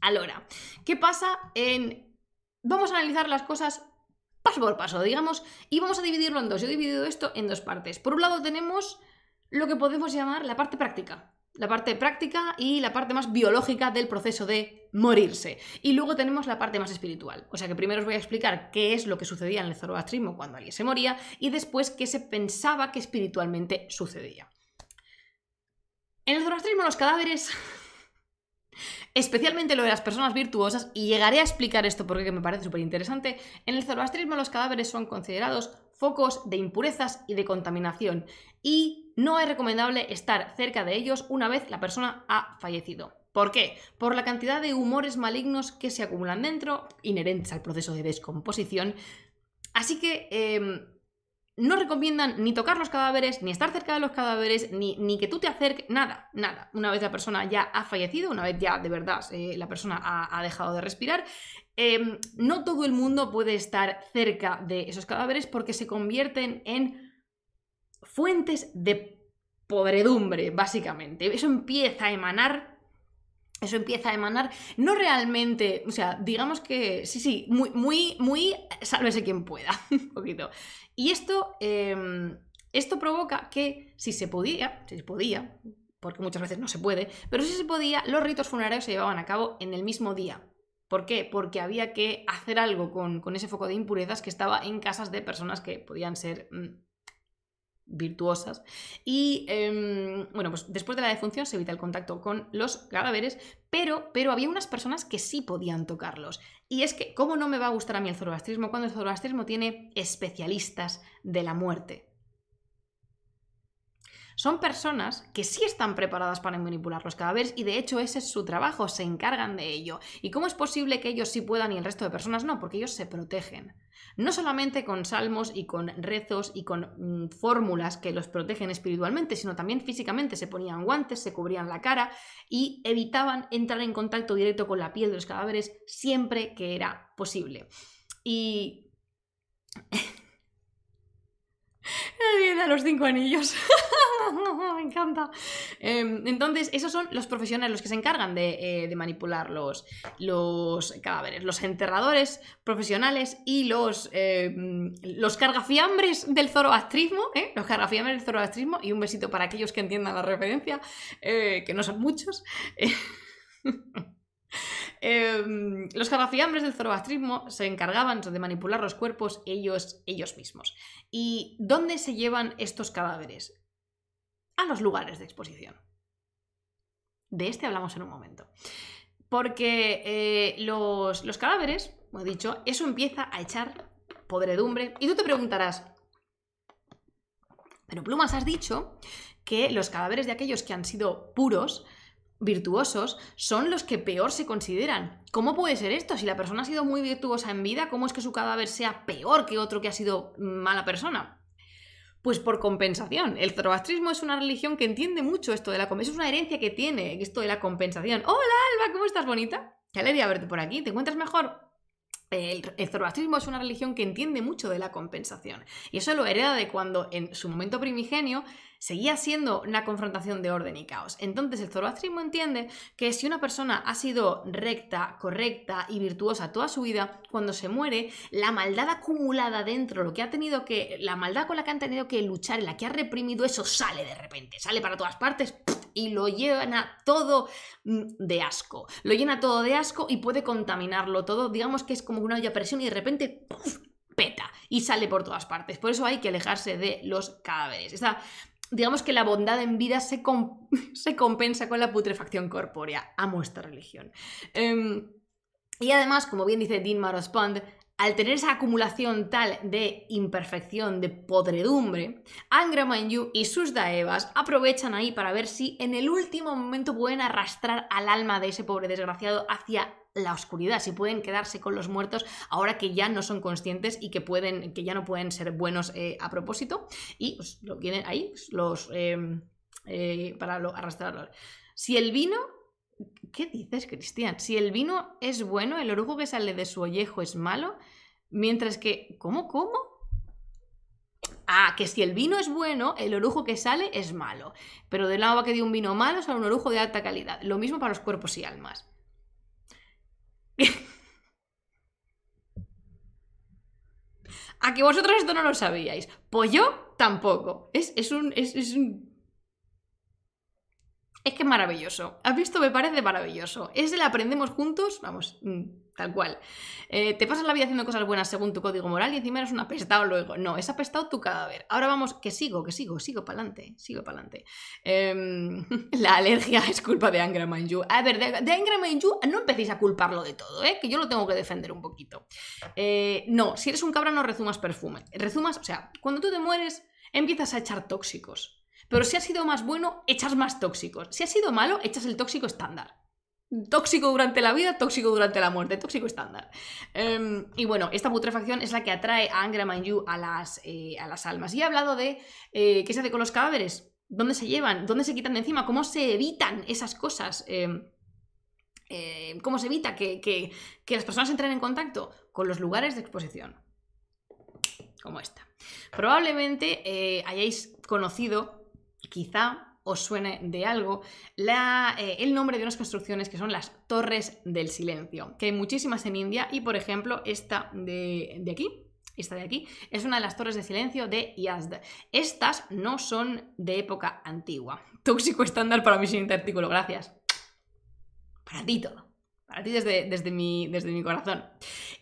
Ahora, ¿qué pasa en...? Vamos a analizar las cosas paso por paso, digamos, y vamos a dividirlo en dos. Yo he dividido esto en dos partes. Por un lado tenemos lo que podemos llamar la parte práctica. La parte práctica y la parte más biológica del proceso de morirse. Y luego tenemos la parte más espiritual. O sea que primero os voy a explicar qué es lo que sucedía en el zoroastrismo cuando alguien se moría y después qué se pensaba que espiritualmente sucedía. En el zoroastrismo los cadáveres... Especialmente lo de las personas virtuosas, y llegaré a explicar esto porque me parece súper interesante, en el zoroastrismo los cadáveres son considerados focos de impurezas y de contaminación, y no es recomendable estar cerca de ellos una vez la persona ha fallecido. ¿Por qué? Por la cantidad de humores malignos que se acumulan dentro, inherentes al proceso de descomposición, así que... no recomiendan ni tocar los cadáveres, ni estar cerca de los cadáveres, ni que tú te acerques, nada, nada. Una vez la persona ya ha fallecido, una vez ya de verdad la persona ha dejado de respirar, no todo el mundo puede estar cerca de esos cadáveres porque se convierten en fuentes de podredumbre, básicamente. Eso empieza a emanar, no realmente, o sea, digamos que sí, muy, sálvese quien pueda, un poquito. Y esto provoca que si se podía, porque muchas veces no se puede, pero si se podía, los ritos funerarios se llevaban a cabo en el mismo día. ¿Por qué? Porque había que hacer algo con ese foco de impurezas que estaba en casas de personas que podían ser... virtuosas y bueno, pues después de la defunción se evita el contacto con los cadáveres, pero había unas personas que sí podían tocarlos, y es que ¿cómo no me va a gustar a mí el zoroastrismo cuando el zoroastrismo tiene especialistas de la muerte? Son personas que sí están preparadas para manipular los cadáveres y de hecho ese es su trabajo, se encargan de ello. ¿Y cómo es posible que ellos sí puedan y el resto de personas no? Porque ellos se protegen. No solamente con salmos y con rezos y con fórmulas que los protegen espiritualmente, sino también físicamente. Se ponían guantes, se cubrían la cara y evitaban entrar en contacto directo con la piel de los cadáveres siempre que era posible. Y... a los 5 anillos. Me encanta. Entonces, esos son los profesionales los que se encargan de manipular los cadáveres. Los enterradores profesionales y los cargafiambres del zoroastrismo. Los cargafiambres del zoroastrismo. Y un besito para aquellos que entiendan la referencia, que no son muchos. Los cargafiambres del zoroastrismo se encargaban de manipular los cuerpos ellos mismos. ¿Y dónde se llevan estos cadáveres? A los lugares de exposición. De este hablamos en un momento. Porque los cadáveres, como he dicho, eso empieza a echar podredumbre. Y tú te preguntarás, pero Plumas, has dicho que los cadáveres de aquellos que han sido puros, virtuosos, son los que peor se consideran. ¿Cómo puede ser esto? Si la persona ha sido muy virtuosa en vida, ¿cómo es que su cadáver sea peor que otro que ha sido mala persona? Pues por compensación. El zoroastrismo es una religión que entiende mucho esto de la compensación. Es una herencia que tiene esto de la compensación. ¡Hola, Alba! ¿Cómo estás, bonita? Qué alegría verte por aquí. ¿Te encuentras mejor? El zoroastrismo es una religión que entiende mucho de la compensación. Y eso lo hereda de cuando en su momento primigenio seguía siendo una confrontación de orden y caos. Entonces el zoroastrismo entiende que si una persona ha sido recta, correcta y virtuosa toda su vida, cuando se muere, la maldad acumulada dentro, la maldad con la que han tenido que luchar, en la que ha reprimido, eso sale de repente, sale para todas partes y lo llena todo de asco. Lo llena todo de asco y puede contaminarlo todo. Digamos que es como una olla a presión y de repente peta y sale por todas partes. Por eso hay que alejarse de los cadáveres. Digamos que la bondad en vida se compensa con la putrefacción corpórea. Amo esta religión. Y además, como bien dice Dean Marospond, al tener esa acumulación tal de imperfección, de podredumbre, Angra Mainyu y sus daevas aprovechan ahí para ver si en el último momento pueden arrastrar al alma de ese pobre desgraciado hacia la oscuridad, si pueden quedarse con los muertos ahora que ya no son conscientes y que ya no pueden ser buenos a propósito, y pues, lo tienen ahí para arrastrarlos. Si el vino... ¿Qué dices, Cristian? Si el vino es bueno, el orujo que sale de su ollejo es malo, mientras que... ¿Cómo? Ah, que si el vino es bueno, el orujo que sale es malo. Pero del agua que dio un vino malo sale un orujo de alta calidad. Lo mismo para los cuerpos y almas. ¿A que vosotros esto no lo sabíais? Pues yo tampoco. Es que es maravilloso. ¿Has visto? Me parece maravilloso. Es el aprendemos juntos, vamos, tal cual. Te pasas la vida haciendo cosas buenas según tu código moral y encima eres un apestado luego. No, es apestado tu cadáver. Ahora vamos, que sigo para adelante. La alergia es culpa de Angra Mainyu. A ver, de Angra Mainyu no empecéis a culparlo de todo, que yo lo tengo que defender un poquito. No, si eres un cabra no rezumas perfume. Rezumas, o sea, cuando tú te mueres empiezas a echar tóxicos. Pero si has sido más bueno, echas más tóxicos. Si has sido malo, echas el tóxico estándar. Tóxico durante la vida, tóxico durante la muerte, tóxico estándar. Y bueno, esta putrefacción es la que atrae a Angra Mainyu a las almas. Y he hablado de qué se hace con los cadáveres, dónde se llevan, dónde se quitan de encima, cómo se evitan esas cosas. ¿Cómo se evita que las personas entren en contacto? Con los lugares de exposición. Como esta. Probablemente hayáis conocido... Quizá os suene de algo el nombre de unas construcciones que son las Torres del Silencio, que hay muchísimas en India y, por ejemplo, esta de aquí, es una de las Torres de Silencio de Yazd. Estas no son de época antigua. Tóxico estándar para mi siguiente artículo, gracias. Para ti todo. Para ti desde mi corazón.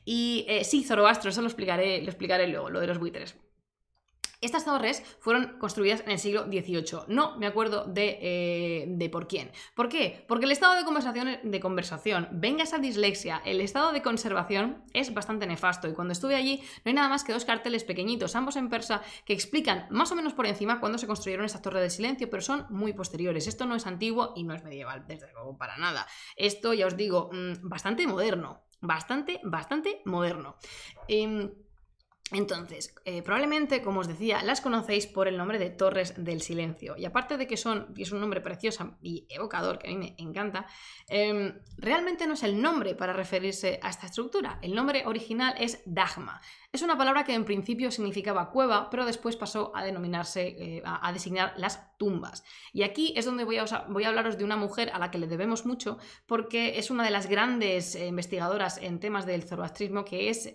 Y sí, Zoroastro, eso lo explicaré luego, lo de los buitres. Estas torres fueron construidas en el siglo XVIII. No me acuerdo de por quién. ¿Por qué? Porque el estado de conversación, venga esa dislexia, el estado de conservación es bastante nefasto. Y cuando estuve allí no hay nada más que 2 carteles pequeñitos, ambos en persa, que explican más o menos por encima cuándo se construyeron estas torres del silencio, pero son muy posteriores. Esto no es antiguo y no es medieval, desde luego, para nada. Esto, ya os digo, bastante moderno. Bastante moderno. Entonces, probablemente, como os decía, las conocéis por el nombre de Torres del Silencio. Y aparte de que es un nombre precioso y evocador, que a mí me encanta, realmente no es el nombre para referirse a esta estructura. El nombre original es Dagma. Es una palabra que en principio significaba cueva, pero después pasó a denominarse, a designar las tumbas. Y aquí es donde voy a hablaros de una mujer a la que le debemos mucho, porque es una de las grandes investigadoras en temas del zoroastrismo, que es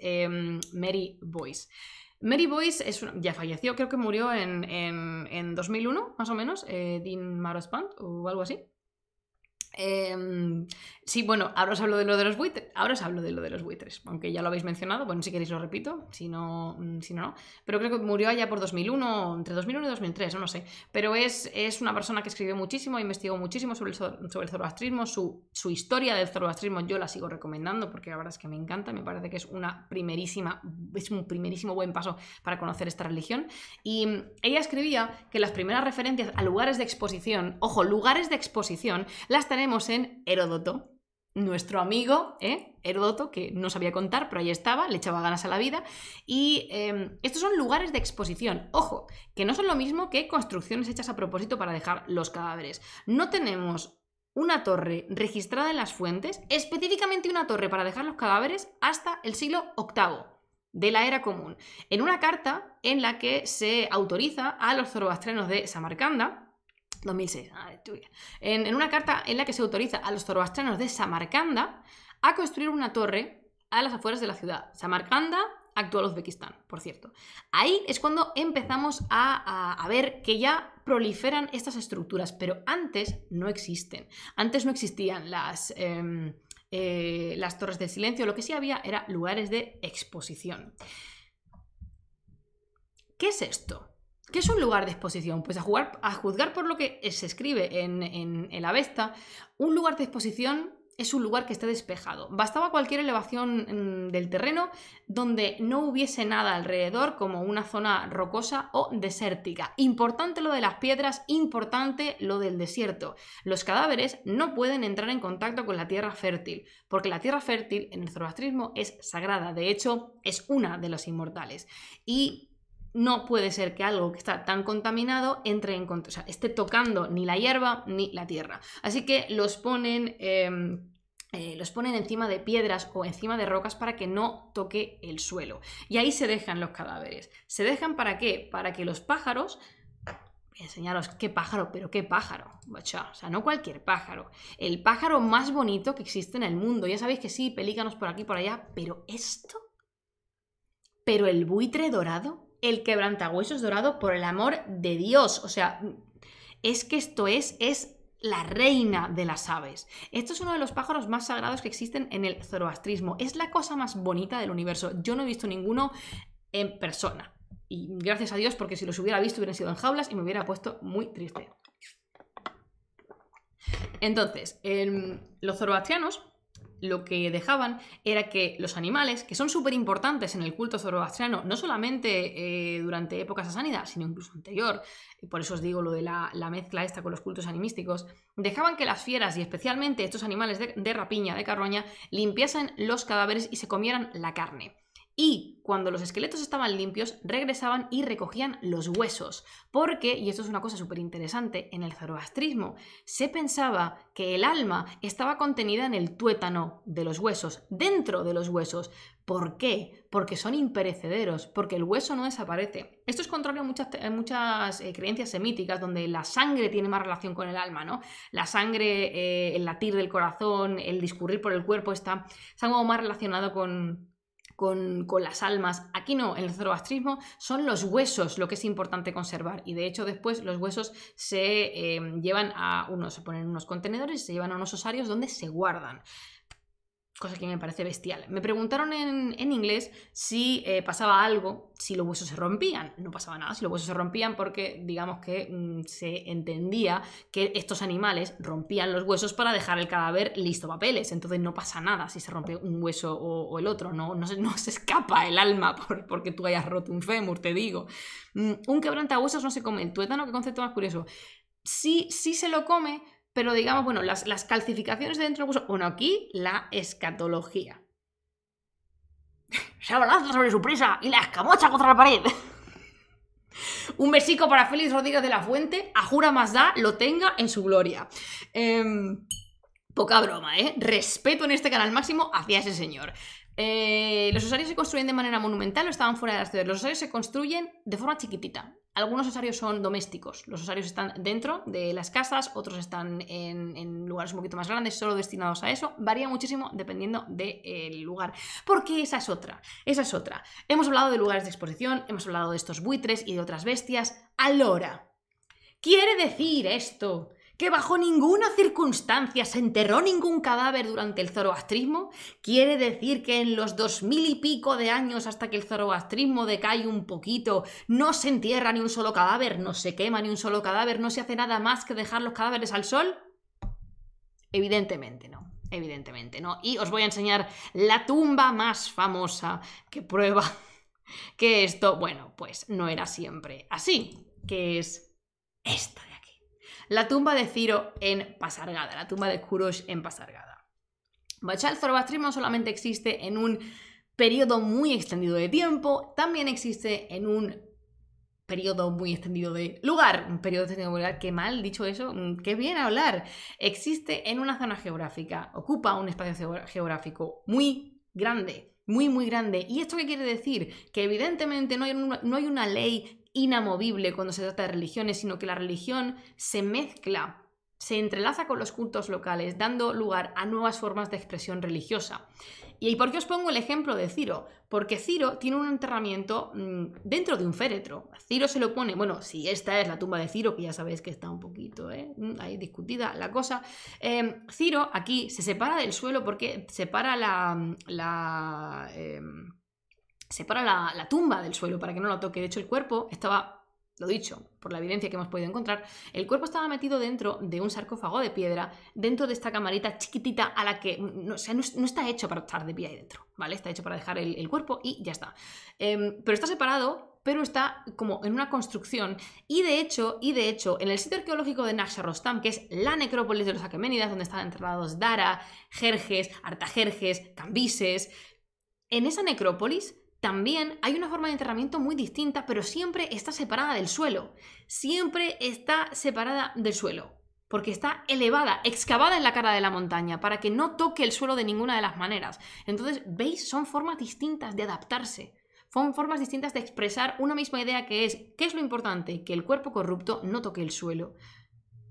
Mary Boyce. Mary Boyce ya falleció, creo que murió en 2001, más o menos, Dean Marospant o algo así. Sí, bueno, ahora os hablo de lo de los buitres. Aunque ya lo habéis mencionado, bueno, si queréis lo repito, si no, no. Pero creo que murió allá por 2001, entre 2001 y 2003, no sé. Pero es una persona que escribió muchísimo, investigó muchísimo sobre el zoroastrismo, su historia del zoroastrismo yo la sigo recomendando porque la verdad es que me encanta, me parece que es un primerísimo buen paso para conocer esta religión. Y ella escribía que las primeras referencias a lugares de exposición, ojo, lugares de exposición, las tenemos en Heródoto. Nuestro amigo, Heródoto, que no sabía contar, pero ahí estaba, le echaba ganas a la vida. Y estos son lugares de exposición. Ojo, que no son lo mismo que construcciones hechas a propósito para dejar los cadáveres. No tenemos una torre registrada en las fuentes, específicamente una torre para dejar los cadáveres, hasta el siglo VIII de la era común. En una carta en la que se autoriza a los zoroastrianos de Samarcanda, 2006. En una carta en la que se autoriza a los zoroastrianos de Samarcanda a construir una torre a las afueras de la ciudad. Samarcanda, actual Uzbekistán, por cierto. Ahí es cuando empezamos a ver que ya proliferan estas estructuras, pero antes no existen. Antes no existían las torres del silencio, lo que sí había era lugares de exposición. ¿Qué es esto? ¿Qué es un lugar de exposición? Pues a juzgar por lo que se escribe en el Avesta, un lugar de exposición es un lugar que esté despejado. Bastaba cualquier elevación del terreno donde no hubiese nada alrededor, como una zona rocosa o desértica. Importante lo de las piedras, importante lo del desierto. Los cadáveres no pueden entrar en contacto con la tierra fértil, porque la tierra fértil en el zoroastrismo es sagrada, de hecho es una de los inmortales. Y no puede ser que algo que está tan contaminado entre en contacto, o sea, esté tocando ni la hierba ni la tierra. Así que los ponen encima de piedras o encima de rocas para que no toque el suelo. Y ahí se dejan los cadáveres. ¿Se dejan para qué? Para que los pájaros... Voy a enseñaros qué pájaro, pero qué pájaro. O sea, no cualquier pájaro. El pájaro más bonito que existe en el mundo. Ya sabéis que sí, pelícanos por aquí y por allá, pero esto... Pero el buitre dorado... El quebrantahuesos dorado, por el amor de Dios. O sea, es que esto es la reina de las aves. Esto es uno de los pájaros más sagrados que existen en el zoroastrismo. Es la cosa más bonita del universo. Yo no he visto ninguno en persona. Y gracias a Dios, porque si los hubiera visto hubieran sido en jaulas y me hubiera puesto muy triste. Entonces, los zoroastrianos lo que dejaban era que los animales, que son súper importantes en el culto zoroastriano, no solamente durante épocas sasánidas, sino incluso anterior, y por eso os digo lo de la mezcla esta con los cultos animísticos, dejaban que las fieras y especialmente estos animales de rapiña, de carroña, limpiasen los cadáveres y se comieran la carne. Y cuando los esqueletos estaban limpios, regresaban y recogían los huesos. Porque, y esto es una cosa súper interesante, en el zoroastrismo se pensaba que el alma estaba contenida en el tuétano de los huesos, dentro de los huesos. ¿Por qué? Porque son imperecederos, porque el hueso no desaparece. Esto es contrario a muchas creencias semíticas, donde la sangre tiene más relación con el alma, ¿no? La sangre, el latir del corazón, el discurrir por el cuerpo está como más relacionado con las almas. Aquí no, en el zoroastrismo son los huesos lo que es importante conservar, y de hecho después los huesos se llevan se ponen en unos contenedores y se llevan a unos osarios donde se guardan. Cosa que me parece bestial. Me preguntaron en inglés si pasaba algo si los huesos se rompían. No pasaba nada si los huesos se rompían, porque digamos que se entendía que estos animales rompían los huesos para dejar el cadáver listo papeles. Entonces no pasa nada si se rompe un hueso o el otro. No se escapa el alma porque tú hayas roto un fémur, te digo. Un quebrantahuesos no se come. El tuétano, qué concepto más curioso. Sí se lo come, pero digamos, bueno, las calcificaciones de dentro del hueso. Bueno, aquí la escatología. Se abalanza sobre su presa y la escamocha contra la pared. Un besico para Félix Rodríguez de la Fuente. A jura más da, lo tenga en su gloria. Poca broma, ¿eh? Respeto en este canal máximo hacia ese señor. Los osarios se construyen de manera monumental o estaban fuera de las ciudades. Los osarios se construyen de forma chiquitita. Algunos osarios son domésticos. Los osarios están dentro de las casas, otros están en lugares un poquito más grandes, solo destinados a eso. Varía muchísimo dependiendo del lugar. Porque esa es otra. Hemos hablado de lugares de exposición, hemos hablado de estos buitres y de otras bestias. Allora, ¿quiere decir esto que bajo ninguna circunstancia se enterró ningún cadáver durante el zoroastrismo? ¿Quiere decir que en los 2000 y pico de años hasta que el zoroastrismo decae un poquito no se entierra ni un solo cadáver, no se quema ni un solo cadáver, no se hace nada más que dejar los cadáveres al sol? Evidentemente no. Evidentemente no. Y os voy a enseñar la tumba más famosa que prueba que esto, bueno, pues no era siempre así, que es esta de aquí. La tumba de Ciro en Pasargada, la tumba de Kurosh en Pasargada. El zoroastrismo solamente existe en un periodo muy extendido de tiempo, también existe en un periodo muy extendido de lugar. Un periodo extendido de lugar, qué mal dicho eso, qué bien hablar. Existe en una zona geográfica, ocupa un espacio geográfico muy grande, muy grande. ¿Y esto qué quiere decir? Que evidentemente no hay una ley inamovible cuando se trata de religiones, sino que la religión se mezcla, se entrelaza con los cultos locales, dando lugar a nuevas formas de expresión religiosa. ¿Y por qué os pongo el ejemplo de Ciro? Porque Ciro tiene un enterramiento dentro de un féretro. A Ciro se lo pone, bueno, si esta es la tumba de Ciro, que ya sabéis que está un poquito ahí discutida la cosa. Ciro aquí se separa del suelo porque separa la tumba del suelo para que no lo toque. De hecho, el cuerpo estaba lo dicho, por la evidencia que hemos podido encontrar, el cuerpo estaba metido dentro de un sarcófago de piedra, dentro de esta camarita chiquitita a la que, no está hecho para estar de pie ahí dentro, ¿vale? Está hecho para dejar el cuerpo y ya está. Pero está separado, pero está como en una construcción y de hecho, en el sitio arqueológico de Naxxa Rostam, que es la necrópolis de los aqueménidas, donde estaban enterrados Dara, Jerjes, Artajerjes, Cambises, en esa necrópolis también hay una forma de enterramiento muy distinta, pero siempre está separada del suelo. Siempre está separada del suelo. Porque está elevada, excavada en la cara de la montaña, para que no toque el suelo de ninguna de las maneras. Entonces, ¿veis? Son formas distintas de adaptarse. Son formas distintas de expresar una misma idea que es, ¿qué es lo importante? Que el cuerpo corrupto no toque el suelo.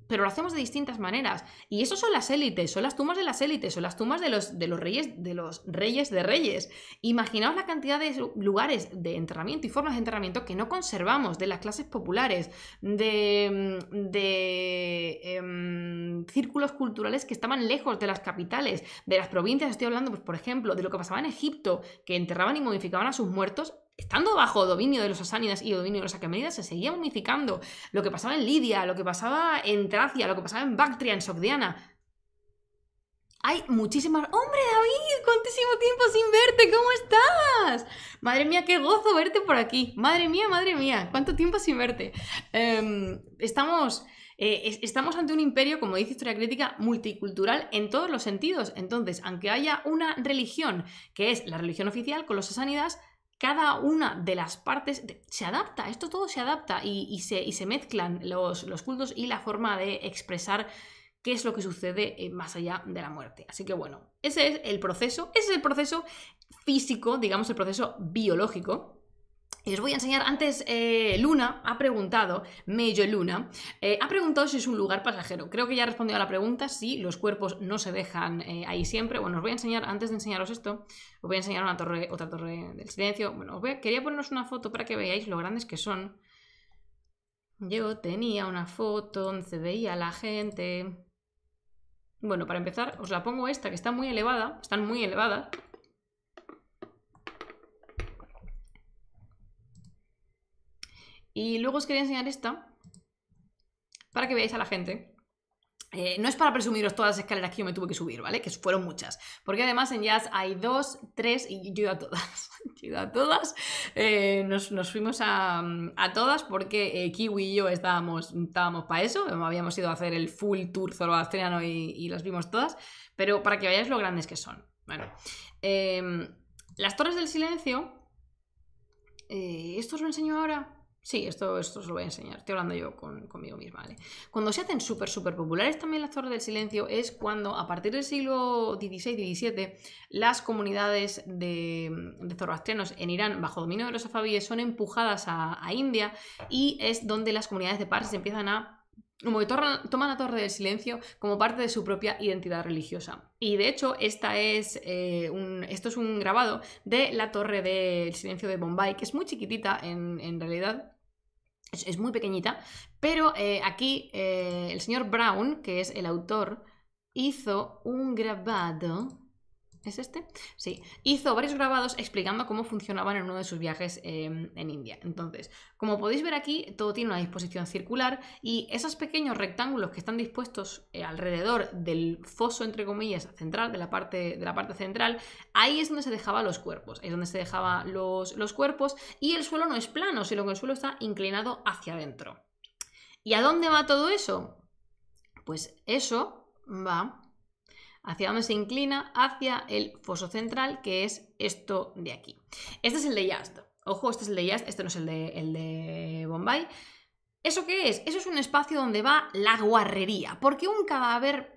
Pero lo hacemos de distintas maneras. Y eso son las élites, son las tumbas de las élites, son las tumbas de los reyes de reyes. Imaginaos la cantidad de lugares de enterramiento y formas de enterramiento que no conservamos de las clases populares, de círculos culturales que estaban lejos de las capitales, de las provincias. Estoy hablando, pues, por ejemplo, de lo que pasaba en Egipto, que enterraban y momificaban a sus muertos. Estando bajo dominio de los sasánidas y dominio de los aqueménidas, se seguía momificando. Lo que pasaba en Lidia, lo que pasaba en Tracia, lo que pasaba en Bactria, en Sogdiana. Hay muchísimas... ¡Hombre, David! ¡Cuántísimo tiempo sin verte! ¿Cómo estás? Madre mía, qué gozo verte por aquí. Madre mía, cuánto tiempo sin verte. Estamos ante un imperio, como dice Historia Crítica, multicultural en todos los sentidos. Entonces, aunque haya una religión que es la religión oficial con los sasánidas, cada una de las partes se adapta, esto todo se adapta y se mezclan los cultos y la forma de expresar qué es lo que sucede más allá de la muerte. Así que bueno, ese es el proceso físico, digamos el proceso biológico. Y os voy a enseñar, antes Luna ha preguntado, Mello Luna, ha preguntado si es un lugar pasajero. Creo que ya he respondido a la pregunta, sí, los cuerpos no se dejan ahí siempre. Bueno, os voy a enseñar, antes de enseñaros esto, os voy a enseñar otra torre del silencio. Bueno, quería poneros una foto para que veáis lo grandes que son. Yo tenía una foto donde se veía a la gente. Bueno, para empezar, os la pongo esta, que está muy elevada, están muy elevadas. Y luego os quería enseñar esta, para que veáis a la gente. No es para presumiros todas las escaleras que yo me tuve que subir, ¿vale? Que fueron muchas. Porque además en Jazz hay 2, 3 y yo he ido a todas. Yo he ido a todas. Nos fuimos a todas porque Kiwi y yo estábamos para eso. Habíamos ido a hacer el full tour zoroastriano y las vimos todas. Pero para que veáis lo grandes que son. Bueno, las Torres del Silencio. ¿Esto os lo enseño ahora? Sí, esto os lo voy a enseñar. Estoy hablando yo conmigo misma, ¿vale? Cuando se hacen súper populares también las Torres del Silencio es cuando, a partir del siglo XVI y XVII, las comunidades de zoroastrianos en Irán, bajo dominio de los safabíes, son empujadas a India, y es donde las comunidades de parsis empiezan a... como que toman la Torre del Silencio como parte de su propia identidad religiosa. Y de hecho, esto es un grabado de la Torre del Silencio de Bombay, que es muy chiquitita en realidad. Es muy pequeñita, pero aquí el señor Brown, que es el autor, hizo un grabado. ¿Es este? Sí. Hizo varios grabados explicando cómo funcionaban en uno de sus viajes en India. Entonces, como podéis ver aquí, todo tiene una disposición circular y esos pequeños rectángulos que están dispuestos alrededor del foso, entre comillas, central, de la parte central, ahí es donde se dejaban los cuerpos. Es donde se dejaban los cuerpos, y el suelo no es plano, sino que el suelo está inclinado hacia adentro. ¿Y a dónde va todo eso? Pues eso va... hacia donde se inclina, hacia el foso central, que es esto de aquí. Este es el de Yazd. Ojo, este es el de Yazd, este no es el de Bombay. ¿Eso qué es? Eso es un espacio donde va la guarrería, porque un cadáver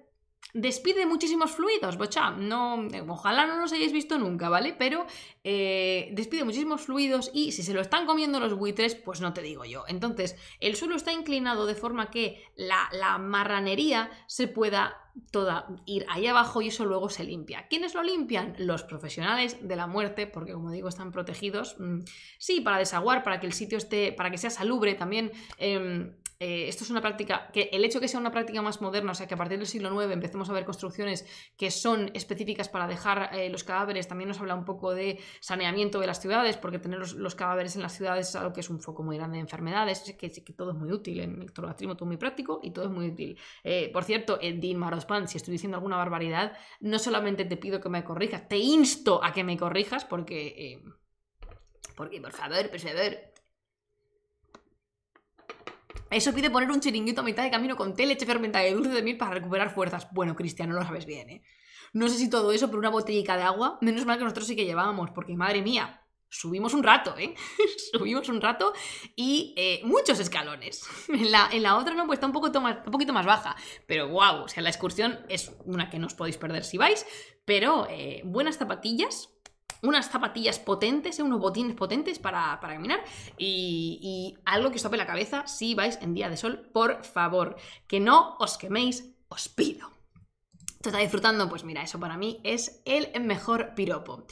despide muchísimos fluidos, bocha. No, ojalá no los hayáis visto nunca, ¿vale? Pero despide muchísimos fluidos, y si se lo están comiendo los buitres, pues no te digo yo. Entonces, el suelo está inclinado de forma que la marranería se pueda toda ir ahí abajo, y eso luego se limpia. ¿Quiénes lo limpian? Los profesionales de la muerte, porque como digo, están protegidos. Sí, para desaguar, para que el sitio esté, para que sea salubre también. esto es una práctica que el hecho de que sea una práctica más moderna, o sea que a partir del siglo IX empecemos a ver construcciones que son específicas para dejar los cadáveres, también nos habla un poco de saneamiento de las ciudades, porque tener los cadáveres en las ciudades es algo que es un foco muy grande de enfermedades, que todo es muy útil, en el zoroastrismo todo es muy práctico y todo es muy útil. Por cierto, Din Marospan, si estoy diciendo alguna barbaridad, no solamente te pido que me corrijas, te insto a que me corrijas, porque por favor, eso pide poner un chiringuito a mitad de camino con té, leche fermentada y dulce de miel para recuperar fuerzas. Bueno, Cristiano, lo sabes bien, ¿eh? No sé si todo eso, pero una botellica de agua, menos mal que nosotros sí que llevábamos, porque madre mía, subimos un rato, ¿eh? Subimos un rato y muchos escalones. En la otra no, pues está un poquito más baja, pero wow, o sea, la excursión es una que no os podéis perder si vais, pero buenas zapatillas, unas zapatillas potentes, unos botines potentes para caminar y algo que os tope la cabeza si vais en día de sol, por favor, que no os queméis, os pido. ¿Te está disfrutando? Pues mira, eso para mí es el mejor piropo.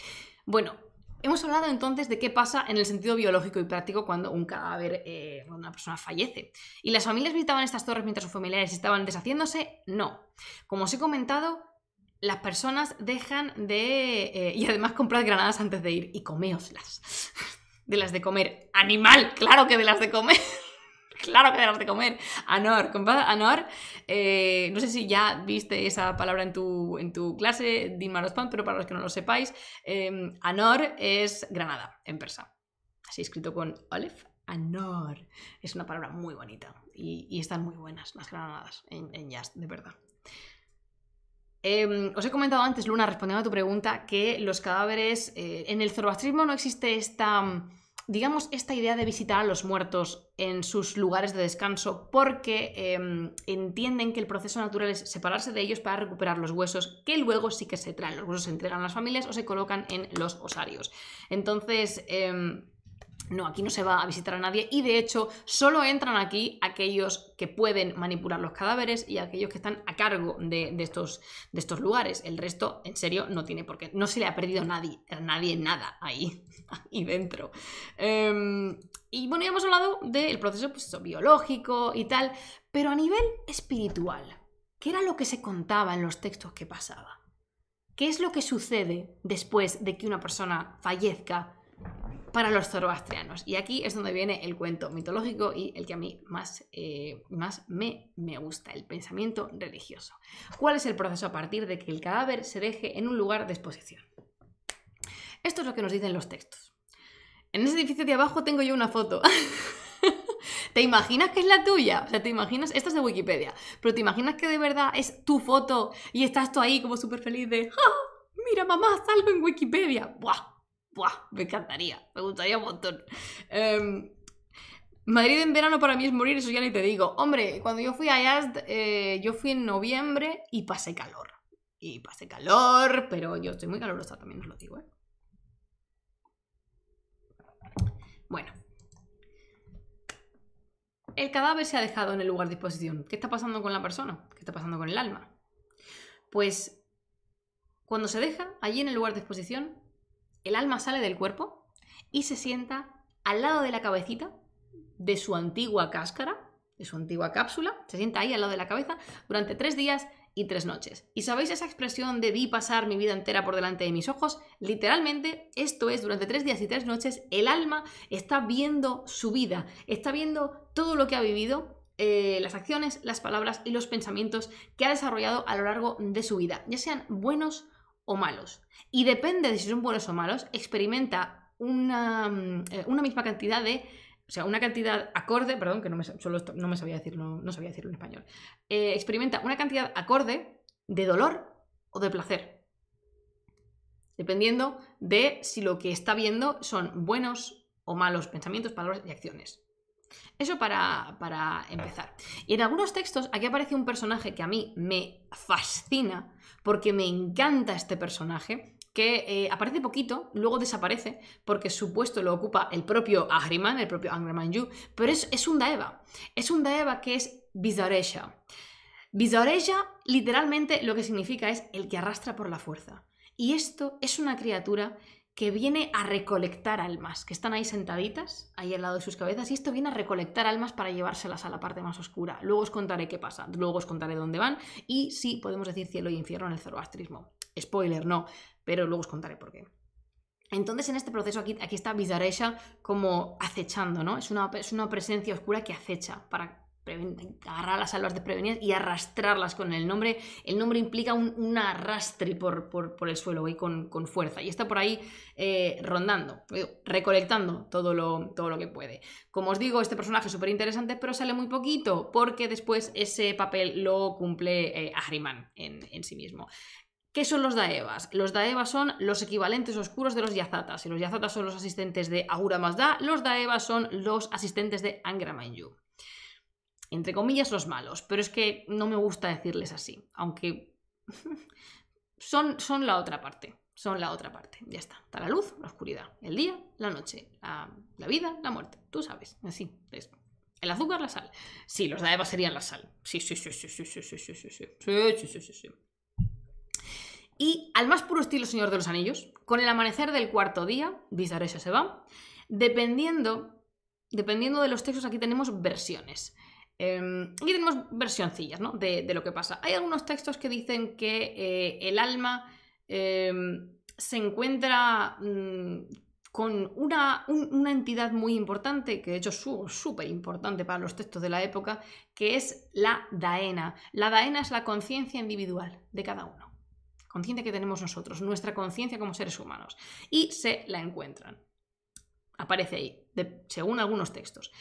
Bueno, hemos hablado entonces de qué pasa en el sentido biológico y práctico cuando un cadáver, cuando una persona fallece. ¿Y las familias visitaban estas torres mientras sus familiares estaban deshaciéndose? No. Como os he comentado, las personas dejan de... y además comprad granadas antes de ir y coméoslas. De las de comer. ¡Animal! ¡Claro que de las de comer! ¡Claro que de las de comer! Anor, comprad Anor. No sé si ya viste esa palabra en tu clase, Din Marospan, pero para los que no lo sepáis, Anor es granada en persa. Así escrito con Aleph. Anor. Es una palabra muy bonita y están muy buenas las granadas en Just, de verdad. Os he comentado antes, Luna, respondiendo a tu pregunta, que los cadáveres... en el zoroastrismo no existe esta, digamos, esta idea de visitar a los muertos en sus lugares de descanso porque entienden que el proceso natural es separarse de ellos para recuperar los huesos, que luego sí que se traen. Los huesos se entregan a las familias o se colocan en los osarios. Entonces... no, aquí no se va a visitar a nadie y de hecho solo entran aquí aquellos que pueden manipular los cadáveres y aquellos que están a cargo de estos lugares. El resto, en serio, no tiene por qué. No se le ha perdido a nadie nada ahí dentro. Y bueno, ya hemos hablado del proceso pues, biológico y tal, pero a nivel espiritual, ¿qué era lo que se contaba en los textos que pasaba? ¿Qué es lo que sucede después de que una persona fallezca para los zoroastrianos? Y aquí es donde viene el cuento mitológico y el que a mí más me gusta, el pensamiento religioso. ¿Cuál es el proceso a partir de que el cadáver se deje en un lugar de exposición? Esto es lo que nos dicen los textos. En ese edificio de abajo tengo yo una foto. ¿Te imaginas que es la tuya? O sea, ¿te imaginas? Esto es de Wikipedia. Pero ¿te imaginas que de verdad es tu foto y estás tú ahí como súper feliz de ¡ah! Mira, mamá, salgo en Wikipedia. ¡Buah! ¡Buah! Me encantaría, me gustaría un montón. Madrid en verano para mí es morir, eso ya ni te digo. Hombre, cuando yo fui a Yazd, yo fui en noviembre y pasé calor. Pero yo estoy muy calurosa, también os lo digo, ¿eh? Bueno. El cadáver se ha dejado en el lugar de exposición. ¿Qué está pasando con la persona? ¿Qué está pasando con el alma? Pues, cuando se deja allí en el lugar de exposición, el alma sale del cuerpo y se sienta al lado de la cabecita de su antigua cáscara, de su antigua cápsula, se sienta ahí al lado de la cabeza durante 3 días y 3 noches. ¿Y sabéis esa expresión de vi pasar mi vida entera por delante de mis ojos? Literalmente, esto es, durante 3 días y 3 noches, el alma está viendo su vida, está viendo todo lo que ha vivido, las acciones, las palabras y los pensamientos que ha desarrollado a lo largo de su vida, ya sean buenos o malos. Y depende de si son buenos o malos, experimenta una misma cantidad de... O sea, una cantidad acorde... Perdón, que no me sabía decirlo, no sabía decirlo en español. Experimenta una cantidad acorde de dolor o de placer. Dependiendo de si lo que está viendo son buenos o malos pensamientos, palabras y acciones. Eso para empezar. Y en algunos textos aquí aparece un personaje que a mí me fascina porque me encanta este personaje, que aparece poquito, luego desaparece porque su puesto lo ocupa el propio Ahriman, el propio Angry Manju, pero es un Daeva. Es un Daeva que es Vizareja. Vizareja literalmente lo que significa es el que arrastra por la fuerza. Y esto es una criatura que viene a recolectar almas, que están ahí sentaditas, ahí al lado de sus cabezas, y esto viene a recolectar almas para llevárselas a la parte más oscura. Luego os contaré qué pasa, luego os contaré dónde van, y sí, podemos decir cielo y infierno en el zoroastrismo. Spoiler, no, pero luego os contaré por qué. Entonces, en este proceso aquí está Visaresha como acechando, ¿no? Es una presencia oscura que acecha para agarrar a las almas desprevenidas y arrastrarlas con el nombre. El nombre implica un arrastre por el suelo y con fuerza. Y está por ahí rondando, recolectando todo lo que puede. Como os digo, este personaje es súper interesante, pero sale muy poquito, porque después ese papel lo cumple Ahriman en sí mismo. ¿Qué son los Daevas? Los Daevas son los equivalentes oscuros de los Yazatas. Y los Yazatas son los asistentes de Ahura Mazda. Los Daevas son los asistentes de Angra Mainyu. Entre comillas, los malos. Pero es que no me gusta decirles así. Aunque son la otra parte. Son la otra parte. Ya está. Está la luz, la oscuridad. El día, la noche. La vida, la muerte. Tú sabes. Así es. El azúcar, la sal. Sí, los Daevas serían la sal. Sí. Y al más puro estilo Señor de los Anillos, con el amanecer del cuarto día, Visaresha se va. Dependiendo de los textos, aquí tenemos versiones. Aquí tenemos versioncillas, ¿no? de lo que pasa. Hay algunos textos que dicen que el alma se encuentra con una entidad muy importante, que de hecho es súper importante para los textos de la época, que es la Daena. La Daena es la conciencia individual de cada uno. Conciencia que tenemos nosotros, nuestra conciencia como seres humanos. Y se la encuentran. Aparece ahí, según algunos textos.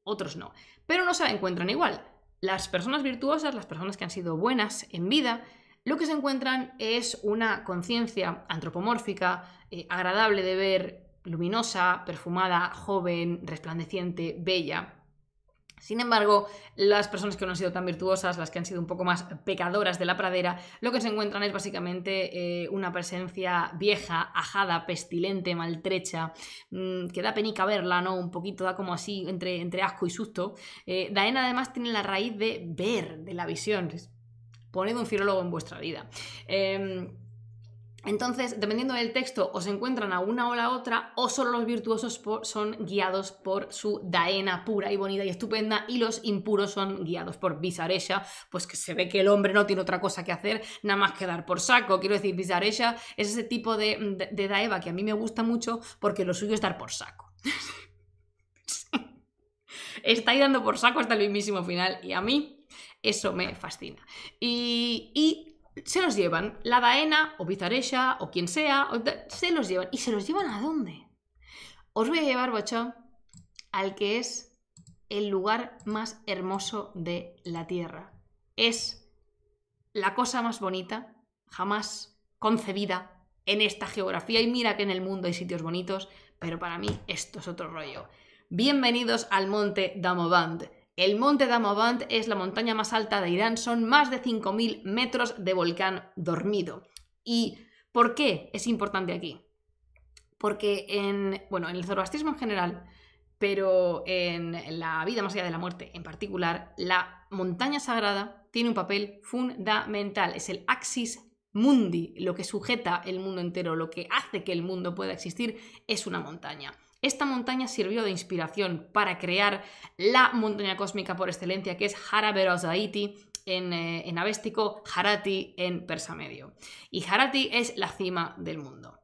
Otros no. Pero no se la encuentran igual. Las personas virtuosas, las personas que han sido buenas en vida, lo que se encuentran es una conciencia antropomórfica, agradable de ver, luminosa, perfumada, joven, resplandeciente, bella. Sin embargo, las personas que no han sido tan virtuosas, las que han sido un poco más pecadoras de la pradera, lo que se encuentran es básicamente una presencia vieja, ajada, pestilente, maltrecha, que da penica verla, ¿no? Un poquito da como así entre asco y susto. Daena además tiene la raíz de ver, de la visión. Poned un filólogo en vuestra vida. Entonces, dependiendo del texto, o se encuentran a una o la otra, o solo los virtuosos son guiados por su Daena pura y bonita y estupenda, y los impuros son guiados por Visaresha, pues que se ve que el hombre no tiene otra cosa que hacer, nada más que dar por saco. Quiero decir, Visaresha es ese tipo de Daeva que a mí me gusta mucho porque lo suyo es dar por saco. Está ahí dando por saco hasta el mismísimo final, y a mí eso me fascina. Y se los llevan, la Daena o Visaresha o quien sea, se los llevan. ¿Y se los llevan a dónde? Os voy a llevar, bocho, al que es el lugar más hermoso de la Tierra. Es la cosa más bonita jamás concebida en esta geografía. Y mira que en el mundo hay sitios bonitos, pero para mí esto es otro rollo. Bienvenidos al monte Damavand. El monte Damavand es la montaña más alta de Irán, son más de 5.000 metros de volcán dormido. ¿Y por qué es importante aquí? Porque en el zoroastrismo en general, pero en la vida más allá de la muerte en particular, la montaña sagrada tiene un papel fundamental. Es el axis mundi, lo que sujeta el mundo entero, lo que hace que el mundo pueda existir es una montaña. Esta montaña sirvió de inspiración para crear la montaña cósmica por excelencia, que es Hara-Berazaiti en avéstico, Harati en persa medio. Y Harati es la cima del mundo.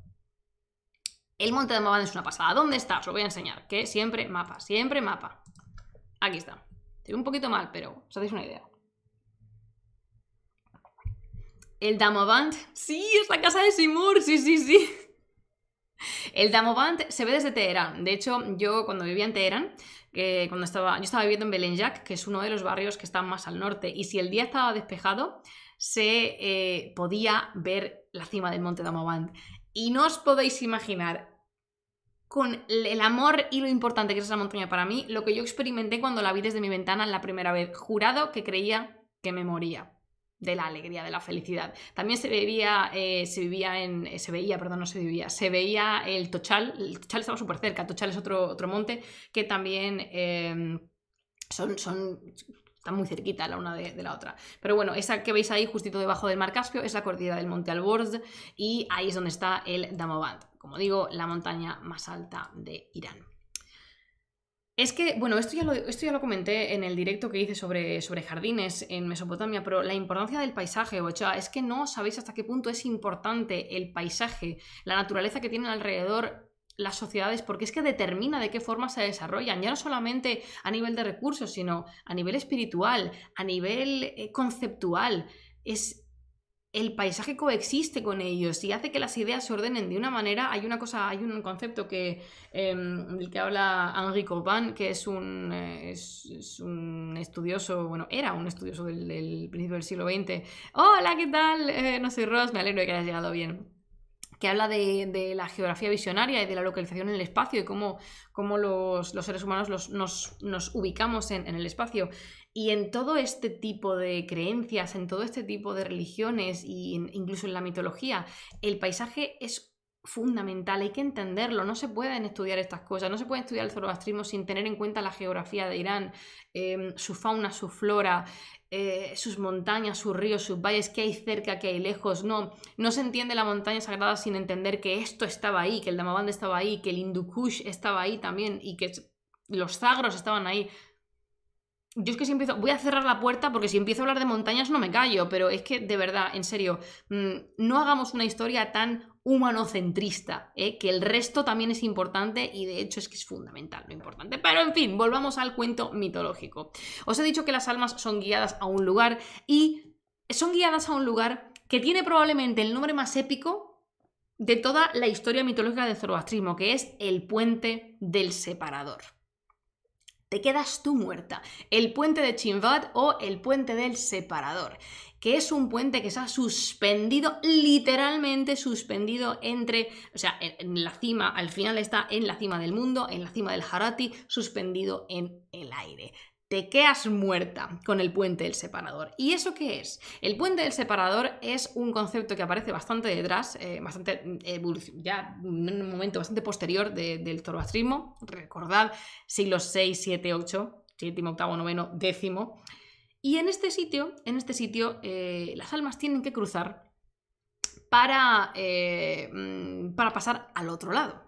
El monte Damavand es una pasada. ¿Dónde está? Os lo voy a enseñar. Que siempre mapa, siempre mapa. Aquí está. Estoy un poquito mal, pero os hacéis una idea. El Damavand, sí, es la casa de Simur, sí. El Damavand se ve desde Teherán. De hecho, yo cuando vivía en Teherán, yo estaba viviendo en Belenjak, que es uno de los barrios que están más al norte, y si el día estaba despejado, se podía ver la cima del monte Damavand. Y no os podéis imaginar, con el amor y lo importante que es esa montaña para mí, lo que yo experimenté cuando la vi desde mi ventana la primera vez. Jurado que creía que me moría. De la alegría, de la felicidad. También se veía el Tochal. El Tochal estaba súper cerca. Tochal es otro monte que también son están muy cerquita la una de la otra. Pero bueno, esa que veis ahí justito debajo del mar Caspio es la cordillera del Monte Alborz y ahí es donde está el Damavand, como digo, la montaña más alta de Irán. Es que, bueno, esto ya lo comenté en el directo que hice sobre jardines en Mesopotamia, pero la importancia del paisaje, o sea, es que no sabéis hasta qué punto es importante el paisaje, la naturaleza que tienen alrededor las sociedades, porque es que determina de qué forma se desarrollan, ya no solamente a nivel de recursos, sino a nivel espiritual, a nivel conceptual. El paisaje coexiste con ellos y hace que las ideas se ordenen de una manera. Hay un concepto del que habla Henri Corbin, que es un estudioso, bueno, era un estudioso del principio del siglo XX. Hola, ¿qué tal? No soy Ross, me alegro de que hayas llegado bien. Que habla de la geografía visionaria y de la localización en el espacio y cómo los seres humanos nos ubicamos en el espacio. Y en todo este tipo de creencias, en todo este tipo de religiones e incluso en la mitología, el paisaje es fundamental, hay que entenderlo, no se pueden estudiar estas cosas, no se puede estudiar el zoroastrismo sin tener en cuenta la geografía de Irán, su fauna, su flora, sus montañas, sus ríos, sus valles, qué hay cerca, qué hay lejos. No se entiende la montaña sagrada sin entender que esto estaba ahí, que el Damavand estaba ahí, que el Hindu Kush estaba ahí también y que los Zagros estaban ahí. Yo es que voy a cerrar la puerta porque si empiezo a hablar de montañas no me callo, pero es que de verdad, en serio, no hagamos una historia tan humanocentrista, que el resto también es importante y de hecho es que es fundamental lo importante. Pero en fin, volvamos al cuento mitológico. Os he dicho que las almas son guiadas a un lugar y son guiadas a un lugar que tiene probablemente el nombre más épico de toda la historia mitológica del zoroastrismo, que es el Puente del Separador. Te quedas tú muerta. El puente de Chinvad o el puente del Separador, que es un puente que se ha suspendido, literalmente suspendido o sea, en la cima, al final está en la cima del mundo, en la cima del Harati, suspendido en el aire. Te quedas muerta con el puente del separador. ¿Y eso qué es? El puente del separador es un concepto que aparece bastante detrás, bastante ya en un momento bastante posterior del zoroastrismo. Recordad, siglos 6, 7, 8, 7, 8, 9, 10. Y en este sitio las almas tienen que cruzar para pasar al otro lado.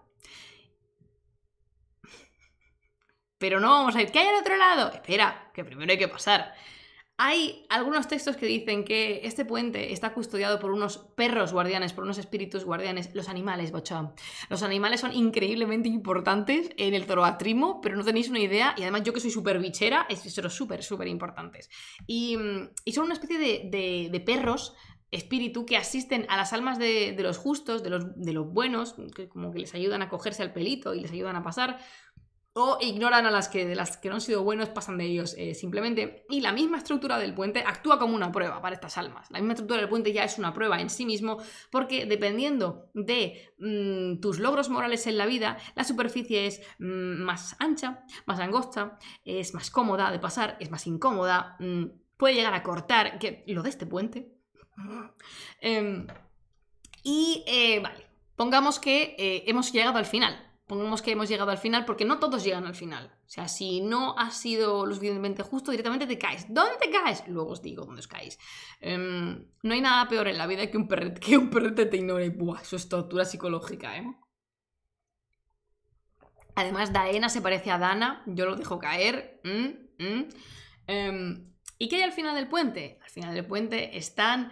Pero no vamos a ir. ¿Qué hay al otro lado? Espera, que primero hay que pasar. Hay algunos textos que dicen que este puente está custodiado por unos perros guardianes, por unos espíritus guardianes, los animales, bocha. Los animales son increíblemente importantes en el zoroastrismo, pero no tenéis una idea, y además yo que soy súper bichera, son súper importantes. Y son una especie de perros espíritu que asisten a las almas de los justos, de los buenos, que como que les ayudan a cogerse al pelito y les ayudan a pasar, o ignoran a de las que no han sido buenos, pasan de ellos simplemente. Y la misma estructura del puente actúa como una prueba para estas almas. La misma estructura del puente ya es una prueba en sí mismo, porque dependiendo de tus logros morales en la vida, la superficie es más ancha, más angosta, es más cómoda de pasar, es más incómoda, puede llegar a cortar, que lo de este puente. Vale, pongamos que hemos llegado al final. Pongamos que hemos llegado al final porque no todos llegan al final. O sea, si no has sido lo suficientemente justo, directamente te caes. ¿Dónde te caes? Luego os digo dónde os caéis. No hay nada peor en la vida que un perrete te ignore. Buah, eso es tortura psicológica, ¿eh? Además, Daena se parece a Dana. Yo lo dejo caer. ¿Y qué hay al final del puente? Al final del puente están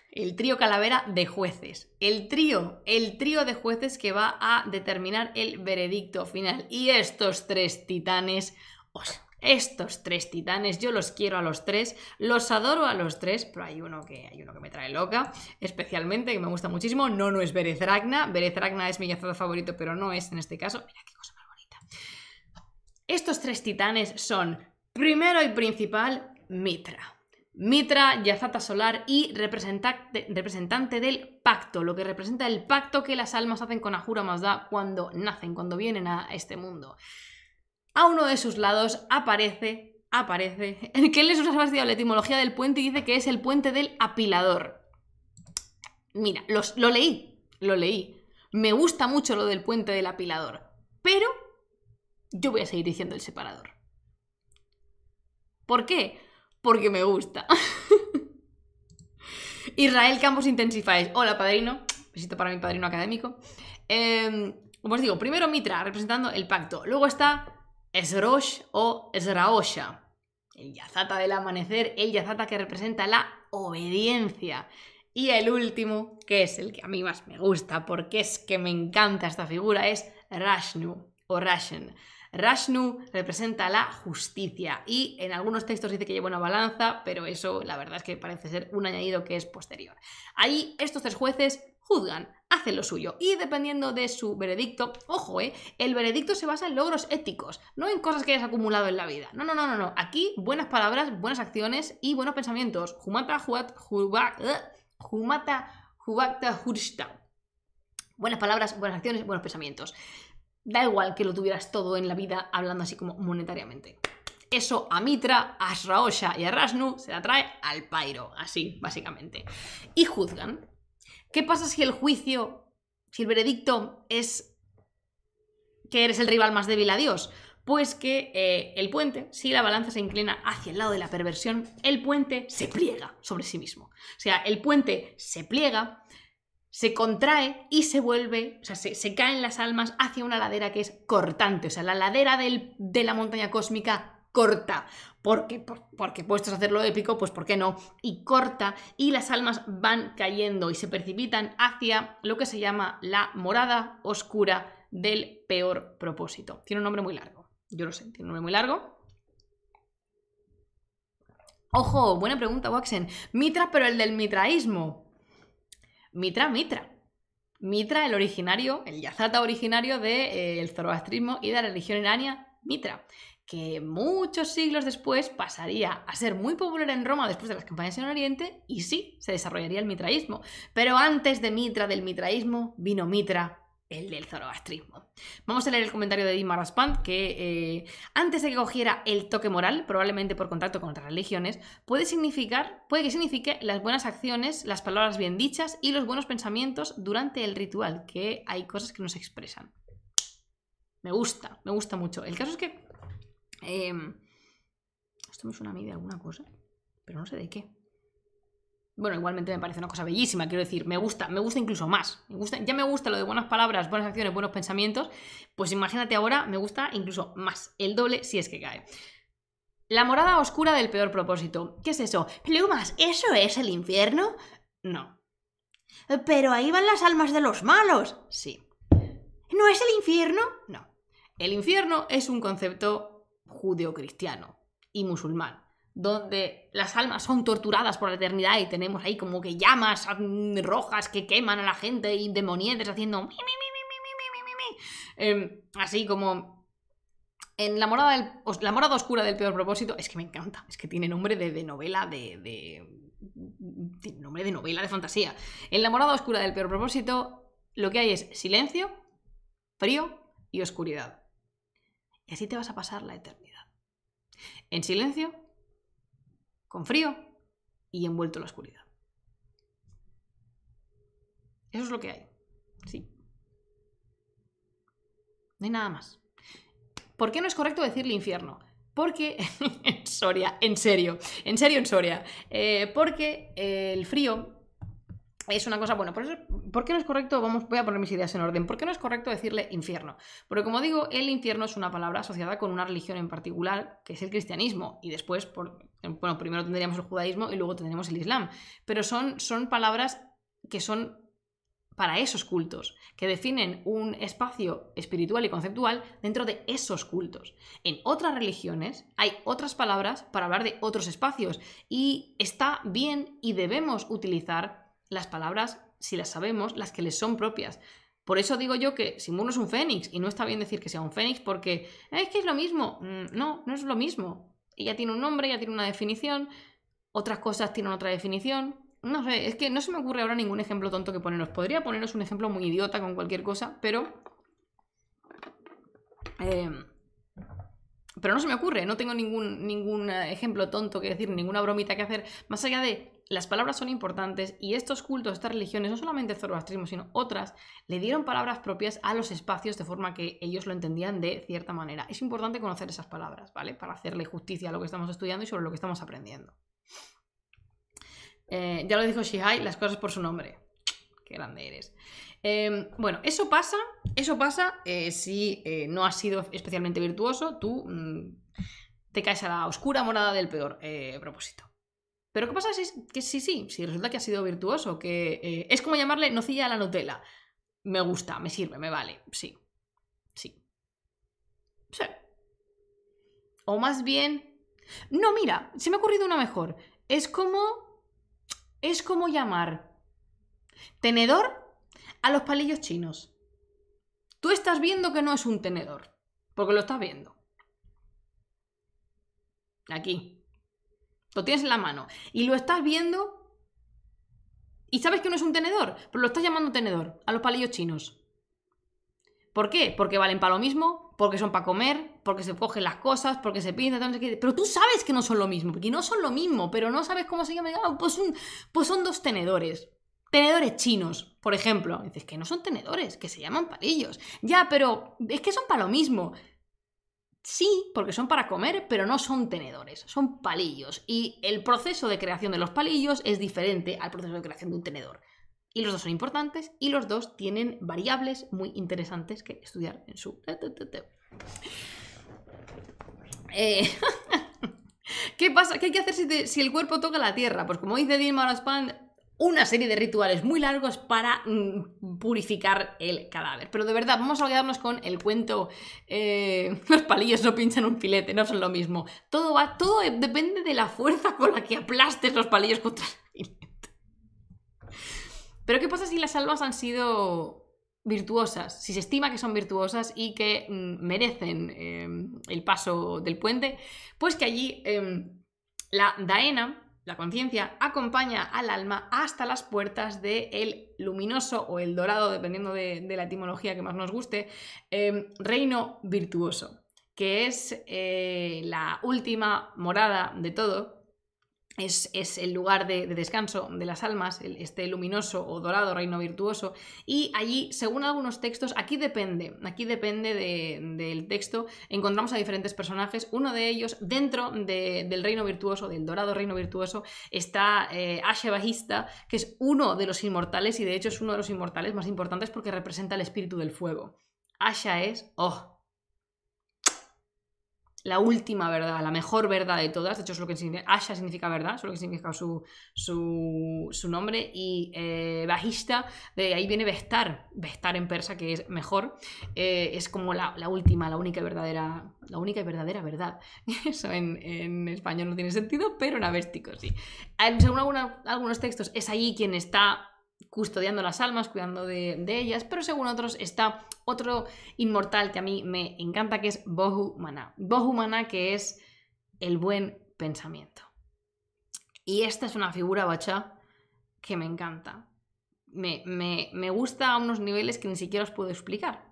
el trío calavera de jueces. El trío de jueces que va a determinar el veredicto final. Y estos tres titanes, yo los quiero a los tres, los adoro a los tres, pero hay uno que me trae loca, especialmente, que me gusta muchísimo. No es Bereth Ragna. Bereth Ragna es mi yazado favorito, pero no es en este caso. Mira qué cosa más bonita. Estos tres titanes son, primero y principal, Mitra. Mitra, yazata solar y representante del pacto, lo que representa el pacto que las almas hacen con Ahura Mazda cuando nacen, cuando vienen a este mundo. A uno de sus lados aparece, que él les ha estudiado la etimología del puente y dice que es el puente del apilador. Mira, lo leí. Me gusta mucho lo del puente del apilador, pero yo voy a seguir diciendo el separador. ¿Por qué? porque me gusta. Israel Campos Intensifies. Hola, padrino. Besito para mi padrino académico. Como os digo, primero Mitra, representando el pacto. Luego está Esrosh o Esraosha, el yazata del amanecer, el yazata que representa la obediencia. Y el último, que es el que a mí más me gusta, porque es que me encanta esta figura, es Rashnu o Rashen. Rashnu representa la justicia y en algunos textos dice que lleva una balanza, pero eso la verdad es que parece ser un añadido que es posterior. Ahí estos tres jueces juzgan, hacen lo suyo y dependiendo de su veredicto, ojo, el veredicto se basa en logros éticos, no en cosas que hayas acumulado en la vida. No. Aquí buenas palabras, buenas acciones y buenos pensamientos. Buenas palabras, buenas acciones, buenos pensamientos. Da igual que lo tuvieras todo en la vida hablando así como monetariamente. Eso a Mitra, a Asraosha y a Rashnu se la trae al pairo, así básicamente. Y juzgan. ¿Qué pasa si el juicio, si el veredicto es que eres el rival más débil a Dios? Pues que el puente, si la balanza se inclina hacia el lado de la perversión, el puente se pliega sobre sí mismo. O sea, el puente se pliega, se contrae y se vuelve, o sea, se caen las almas hacia una ladera que es cortante. O sea, la ladera de la montaña cósmica corta. Porque puestos a hacerlo épico, pues ¿por qué no? Y corta y las almas van cayendo y se precipitan hacia lo que se llama la morada oscura del peor propósito. Tiene un nombre muy largo. Yo lo sé, tiene un nombre muy largo. Ojo, buena pregunta, Waxen. Mitra, pero el del mitraísmo. Mitra. Mitra, el originario, el yazata originario del zoroastrismo y de la religión irania, Mitra, que muchos siglos después pasaría a ser muy popular en Roma después de las campañas en Oriente y sí, se desarrollaría el mitraísmo. Pero antes de Mitra, del mitraísmo, vino Mitra, el del zoroastrismo. Vamos a leer el comentario de Dima Raspand, que antes de que cogiera el toque moral, probablemente por contacto con otras religiones, puede que signifique las buenas acciones, las palabras bien dichas y los buenos pensamientos durante el ritual, que hay cosas que no se expresan. Me gusta mucho. El caso es que esto me suena a mí de alguna cosa, pero no sé de qué. Bueno, igualmente me parece una cosa bellísima, quiero decir, me gusta incluso más. Ya me gusta lo de buenas palabras, buenas acciones, buenos pensamientos, pues imagínate ahora, me gusta incluso más, el doble si es que cae. La morada oscura del peor propósito. ¿Qué es eso? Plumas, ¿eso es el infierno? No. Pero ahí van las almas de los malos. Sí. ¿No es el infierno? No. El infierno es un concepto judeocristiano y musulmán, donde las almas son torturadas por la eternidad y tenemos ahí como que llamas rojas que queman a la gente y demonietes haciendo así como en la morada oscura del peor propósito. Es que me encanta, es que tiene nombre de novela tiene nombre de novela de fantasía. En la morada oscura del peor propósito lo que hay es silencio, frío y oscuridad. Y así te vas a pasar la eternidad. En silencio, con frío y envuelto en la oscuridad. Eso es lo que hay. Sí. No hay nada más. ¿Por qué no es correcto decirle infierno? Porque... en serio. Porque el frío es una cosa... Bueno, ¿por qué no es correcto? Voy a poner mis ideas en orden. ¿Por qué no es correcto decirle infierno? Porque como digo, el infierno es una palabra asociada con una religión en particular, que es el cristianismo. Y después, primero tendríamos el judaísmo y luego tendremos el islam. Pero son palabras que son para esos cultos, que definen un espacio espiritual y conceptual dentro de esos cultos. En otras religiones hay otras palabras para hablar de otros espacios y está bien y debemos utilizar las palabras, si las sabemos, las que les son propias. Por eso digo yo que Simurgh no es un fénix, y no está bien decir que sea un fénix porque es que es lo mismo. No es lo mismo. Ella tiene un nombre, ella tiene una definición, otras cosas tienen otra definición. No sé, es que no se me ocurre ahora ningún ejemplo tonto que poneros. Podría poneros un ejemplo muy idiota con cualquier cosa, pero no se me ocurre, no tengo ningún ejemplo tonto que decir, ninguna bromita que hacer, más allá de las palabras son importantes y estos cultos, estas religiones, no solamente el zoroastrismo, sino otras, le dieron palabras propias a los espacios de forma que ellos lo entendían de cierta manera. Es importante conocer esas palabras, ¿vale? Para hacerle justicia a lo que estamos estudiando y sobre lo que estamos aprendiendo. Ya lo dijo Shihai, las cosas por su nombre. Qué grande eres. Bueno, eso pasa si no has sido especialmente virtuoso, tú te caes a la oscura morada del peor propósito. Pero ¿qué pasa si resulta que has sido virtuoso? Que es como llamarle nocilla a la Nutella. Me gusta, me sirve, me vale. Sí. O más bien... No, mira, se me ha ocurrido una mejor. Es como llamar tenedor a los palillos chinos. Tú estás viendo que no es un tenedor, porque lo estás viendo. Aquí. Lo tienes en la mano. Y lo estás viendo y sabes que no es un tenedor, pero lo estás llamando tenedor a los palillos chinos. ¿Por qué? Porque valen para lo mismo, porque son para comer, porque se cogen las cosas, porque se pintan, no sé qué. Pero tú sabes que no son lo mismo, porque no son lo mismo, pero no sabes cómo se llama. Pues son dos tenedores. Tenedores chinos, por ejemplo. Dices que no son tenedores, que se llaman palillos. Ya, pero es que son para lo mismo. Sí, porque son para comer, pero no son tenedores, son palillos. Y el proceso de creación de los palillos es diferente al proceso de creación de un tenedor. Y los dos son importantes y los dos tienen variables muy interesantes que estudiar en su... ¿Qué pasa? ¿Qué hay que hacer si el cuerpo toca la tierra? Pues como dice Dilma Orange, una serie de rituales muy largos para purificar el cadáver. Pero de verdad, vamos a quedarnos con el cuento. Los palillos no pinchan un filete, no son lo mismo. Todo depende de la fuerza con la que aplastes los palillos contra el filete. Pero ¿qué pasa si las almas han sido virtuosas? Si se estima que son virtuosas y que merecen el paso del puente, pues que allí la Daena, la conciencia, acompaña al alma hasta las puertas del luminoso o el dorado, dependiendo de la etimología que más nos guste, reino virtuoso, que es la última morada de todo. Es el lugar de descanso de las almas, este luminoso o dorado reino virtuoso, y allí, según algunos textos, aquí depende del texto, encontramos a diferentes personajes. Uno de ellos, dentro del reino virtuoso, del dorado reino virtuoso, está Asha Bajista, que es uno de los inmortales, y de hecho es uno de los inmortales más importantes porque representa el espíritu del fuego. Asha es... la última verdad, la mejor verdad de todas. De hecho, es lo que significa. Asha significa verdad, es lo que significa su nombre. Y Bajista, de ahí viene Vestar. Vestar en persa, que es mejor. Es como la última, la única y verdadera verdad. Eso en español no tiene sentido, pero en avéstico sí. Según algunos textos, es allí quien está custodiando las almas, cuidando de ellas, pero según otros está otro inmortal que a mí me encanta, que es Bohu Mana. Bohu Mana, que es el buen pensamiento. Y esta es una figura bacha que me encanta. Me gusta a unos niveles que ni siquiera os puedo explicar.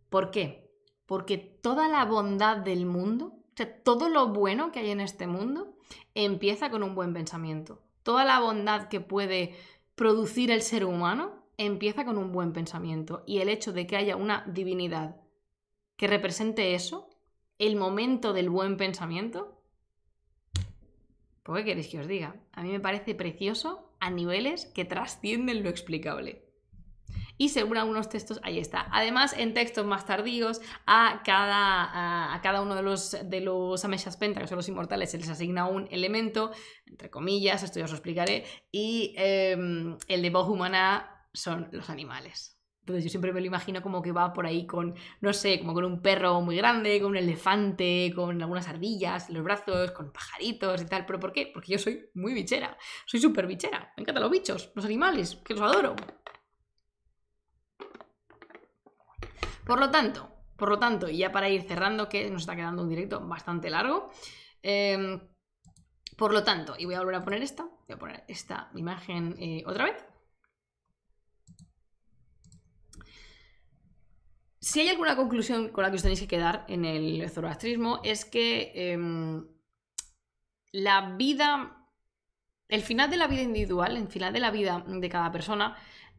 ¿Por qué? Porque toda la bondad del mundo, o sea, todo lo bueno que hay en este mundo, empieza con un buen pensamiento. Toda la bondad que puede producir el ser humano empieza con un buen pensamiento, y el hecho de que haya una divinidad que represente eso, el momento del buen pensamiento, ¿por qué queréis que os diga? A mí me parece precioso a niveles que trascienden lo explicable. Y según algunos textos, ahí está. Además, en textos más tardíos, a cada uno de los Ameshaspentra, que son los inmortales, se les asigna un elemento, entre comillas, esto ya os lo explicaré, y el de Bohu Mana son los animales. Entonces yo siempre me lo imagino como que va por ahí con, no sé, como con un perro muy grande, con un elefante, con algunas ardillas en los brazos, con pajaritos y tal. ¿Pero por qué? Porque yo soy muy bichera, soy súper bichera. Me encantan los bichos, los animales, que los adoro. Por lo tanto, y ya para ir cerrando, que nos está quedando un directo bastante largo, por lo tanto, y voy a volver a poner esta imagen otra vez. Si hay alguna conclusión con la que os tenéis que quedar en el zoroastrismo, es que la vida el final de la vida individual, el final de la vida de cada persona,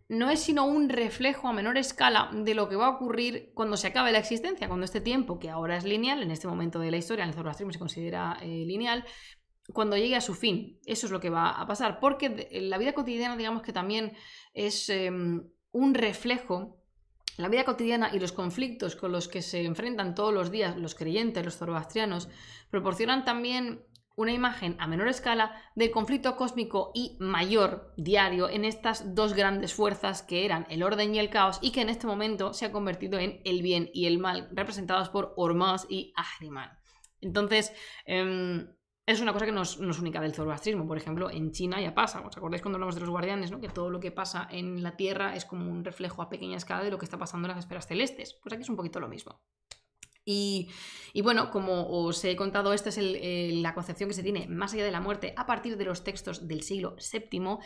no es sino un reflejo a menor escala de lo que va a ocurrir cuando se acabe la existencia, cuando este tiempo, que ahora es lineal, en este momento de la historia, en el zoroastrismo se considera lineal, cuando llegue a su fin. Eso es lo que va a pasar, porque la vida cotidiana, digamos que también es un reflejo. La vida cotidiana y los conflictos con los que se enfrentan todos los días los creyentes, los zoroastrianos, proporcionan también una imagen a menor escala del conflicto cósmico y mayor diario en estas dos grandes fuerzas que eran el orden y el caos, y que en este momento se ha convertido en el bien y el mal, representados por Ormuzd y Ahriman. Entonces, es una cosa que no es única del zoroastrismo. Por ejemplo, en China ya pasa. ¿Os acordáis cuando hablamos de los guardianes, ¿no? Que todo lo que pasa en la Tierra es como un reflejo a pequeña escala de lo que está pasando en las esferas celestes? Pues aquí es un poquito lo mismo. Y bueno, como os he contado, esta es la concepción que se tiene más allá de la muerte a partir de los textos del siglo VII,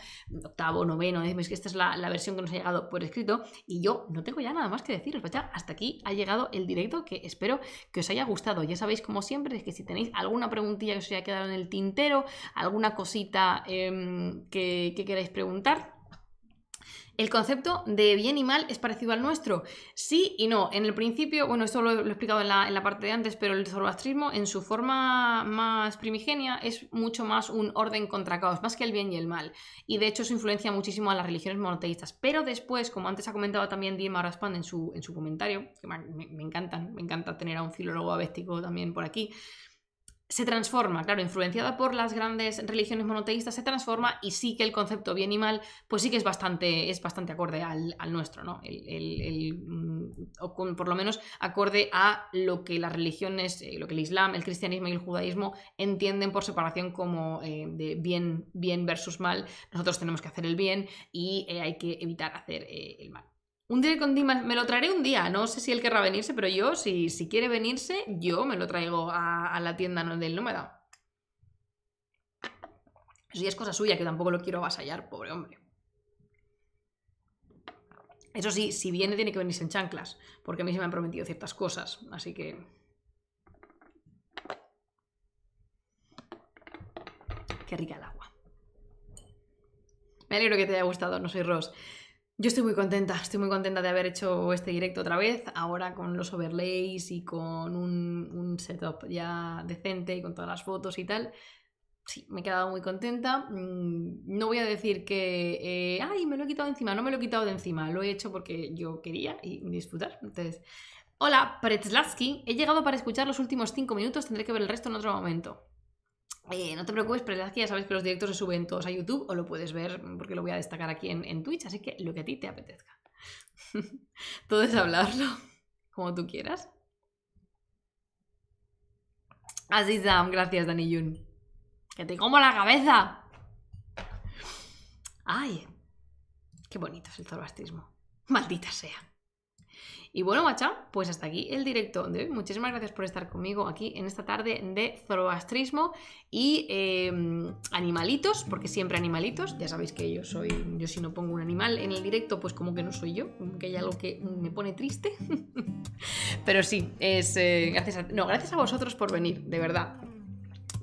octavo, noveno, es que esta es la versión que nos ha llegado por escrito, y yo no tengo ya nada más que deciros. Pues ya hasta aquí ha llegado el directo, que espero que os haya gustado. Ya sabéis, como siempre, que si tenéis alguna preguntilla que os haya quedado en el tintero, alguna cosita que queráis preguntar. ¿El concepto de bien y mal es parecido al nuestro? Sí y no. En el principio, bueno, esto lo he explicado en la parte de antes, pero el zoroastrismo en su forma más primigenia es mucho más un orden contra caos, más que el bien y el mal. Y de hecho eso influencia muchísimo a las religiones monoteístas. Pero después, como antes ha comentado también Dima Raspan en su comentario, que me encanta tener a un filólogo avéstico también por aquí, se transforma, claro, influenciada por las grandes religiones monoteístas, se transforma, y sí que el concepto bien y mal, pues sí que es bastante acorde al nuestro, ¿no? O por lo menos acorde a lo que las religiones, lo que el Islam, el cristianismo y el judaísmo entienden por separación como de bien versus mal. Nosotros tenemos que hacer el bien y hay que evitar hacer el mal. Un directo con Dimas, me lo traeré un día, no sé si él querrá venirse, pero yo, si quiere venirse, yo me lo traigo a la tienda del Nómada. Eso ya es cosa suya, que tampoco lo quiero avasallar, pobre hombre. Eso sí, si viene tiene que venirse en chanclas, porque a mí se me han prometido ciertas cosas, así que... Qué rica el agua. Me alegro que te haya gustado, no soy Ross. Yo estoy muy contenta de haber hecho este directo otra vez, ahora con los overlays y con un setup ya decente y con todas las fotos y tal. Sí, me he quedado muy contenta. No voy a decir que ¡ay, me lo he quitado de encima! No me lo he quitado de encima, lo he hecho porque yo quería y disfrutar. Entonces, hola, Pretzlatsky, he llegado para escuchar los últimos 5 minutos, tendré que ver el resto en otro momento. No te preocupes, pero es que ya sabes que los directos se suben todos a YouTube, o lo puedes ver porque lo voy a destacar aquí en Twitch, así que lo que a ti te apetezca. Todo es hablarlo, como tú quieras. Así, Sam, gracias, Dani Jun. ¡Que te como la cabeza! ¡Ay! ¡Qué bonito es el zoroastrismo! ¡Maldita sea! Y bueno, macha, pues hasta aquí el directo de hoy. Muchísimas gracias por estar conmigo aquí en esta tarde de zoroastrismo y animalitos, porque siempre animalitos. Ya sabéis que yo si no pongo un animal en el directo, pues como que no soy yo, como que hay algo que me pone triste. Pero sí, es gracias a vosotros por venir, de verdad.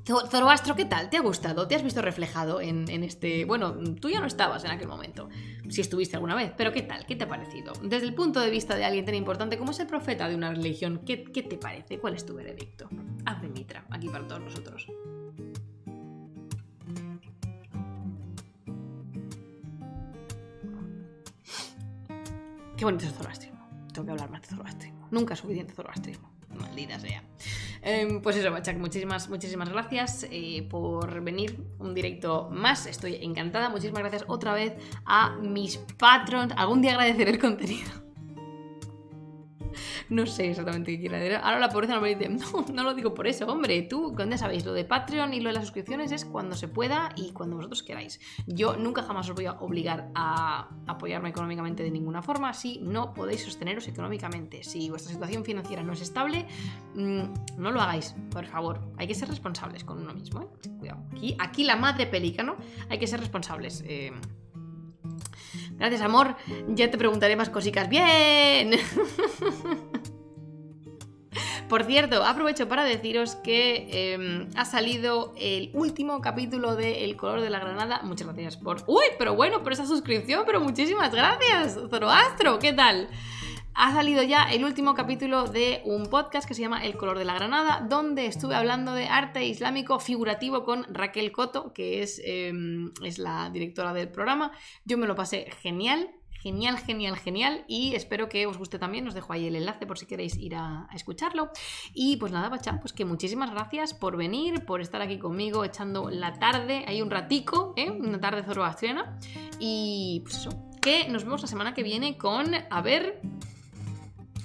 Zoroastro, ¿qué tal? ¿Te ha gustado? ¿Te has visto reflejado en este...? Bueno, tú ya no estabas en aquel momento, si estuviste alguna vez, pero ¿qué tal? ¿Qué te ha parecido? Desde el punto de vista de alguien tan importante como es el profeta de una religión, ¿qué te parece? ¿Cuál es tu veredicto? Haz de mitra, aquí para todos nosotros. Qué bonito es el zoroastrismo. Tengo que hablar más de zoroastrismo. Nunca es suficiente zoroastrismo. Maldita sea. Pues eso, Bachak, muchísimas gracias por venir. Un directo más, estoy encantada. Muchísimas gracias otra vez a mis patrons. Algún día agradeceré el contenido. No sé exactamente qué quiera decir. Ahora la pobreza no me dice, no lo digo por eso, hombre. Tú, ya sabéis, lo de Patreon y lo de las suscripciones es cuando se pueda y cuando vosotros queráis. Yo nunca jamás os voy a obligar a apoyarme económicamente de ninguna forma si no podéis sosteneros económicamente. Si vuestra situación financiera no es estable, no lo hagáis, por favor. Hay que ser responsables con uno mismo, ¿eh? Cuidado. Aquí la madre pelícano, hay que ser responsables. Gracias, amor. Ya te preguntaré más cositas. ¡Bien! Por cierto, aprovecho para deciros que ha salido el último capítulo de El color de la granada. Muchas gracias por... ¡Uy! Pero bueno, por esa suscripción, pero muchísimas gracias, Zoroastro, ¿qué tal? Ha salido ya el último capítulo de un podcast que se llama El color de la granada, donde estuve hablando de arte islámico figurativo con Raquel Coto, que es la directora del programa. Yo me lo pasé genial. Genial, genial, genial, y espero que os guste también. Os dejo ahí el enlace por si queréis ir a escucharlo. Y pues nada, Bacha, pues que muchísimas gracias por venir, por estar aquí conmigo echando la tarde, ahí un ratico, una tarde zoroastriana. Y pues eso, que nos vemos la semana que viene con,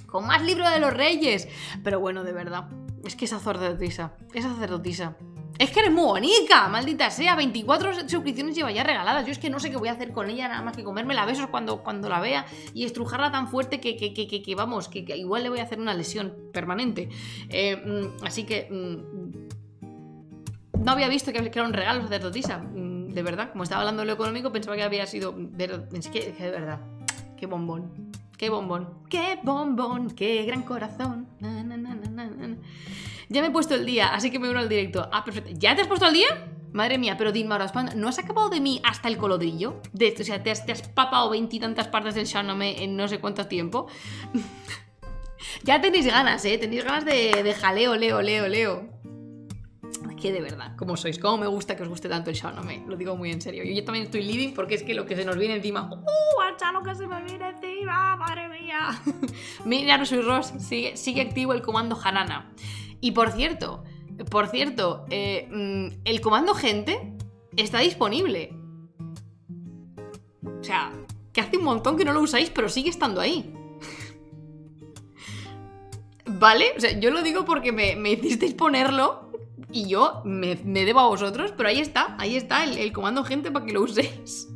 con más Libro de los Reyes. Pero bueno, de verdad, es que esa sacerdotisa, es que eres muy bonita, maldita sea. 24 suscripciones lleva ya regaladas. Yo es que no sé qué voy a hacer con ella, nada más que comérmela a besos cuando la vea y estrujarla tan fuerte que vamos, que igual le voy a hacer una lesión permanente. Así que no había visto que era un regalo sacerdotisa. De verdad, como estaba hablando de lo económico, pensaba que había sido... Es que de verdad, qué bombón. Qué bombón, qué bombón, qué gran corazón. Na, na, na, na, na. Ya me he puesto el día, así que me uno al directo. Ah, perfecto. ¿Ya te has puesto al día? Madre mía, pero dime ahora, ¿no has acabado de mí hasta el colodrillo? O sea, ¿te has papado 20 y tantas partes del Shahnameh en no sé cuánto tiempo? Ya tenéis ganas, ¿eh? Tenéis ganas de jaleo, leo. Que de verdad, ¿cómo sois? ¿Cómo me gusta que os guste tanto el Shahnameh? Lo digo muy en serio. Yo también estoy living porque es que lo que se nos viene encima... ¡Hacha lo que se me viene encima! ¡Madre mía! Mira, no soy Ross. Sigue activo el comando Hanana. Y por cierto, el comando gente está disponible. O sea, que hace un montón que no lo usáis, pero sigue estando ahí. ¿Vale? O sea, yo lo digo porque me hicisteis ponerlo y yo me debo a vosotros, pero ahí está el comando gente para que lo uséis.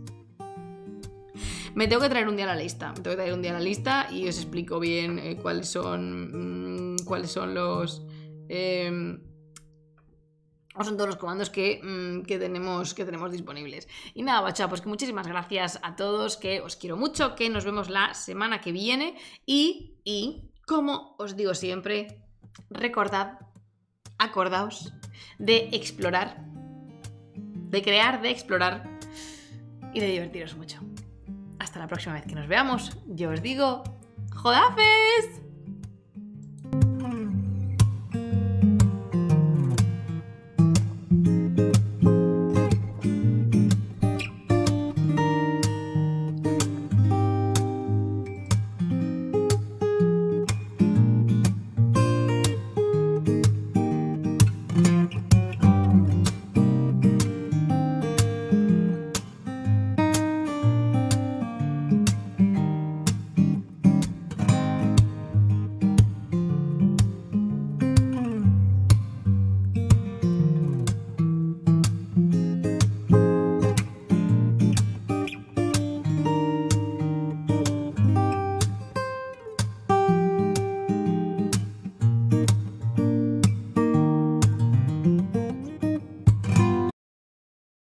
Me tengo que traer un día a la lista. Y os explico bien cuáles son los... son todos los comandos que tenemos disponibles. Y nada, bacha, pues que muchísimas gracias a todos, que os quiero mucho, que nos vemos la semana que viene y como os digo siempre, acordaos de explorar, de crear, de explorar y de divertiros mucho. Hasta la próxima vez que nos veamos, yo os digo, ¡Jodafes!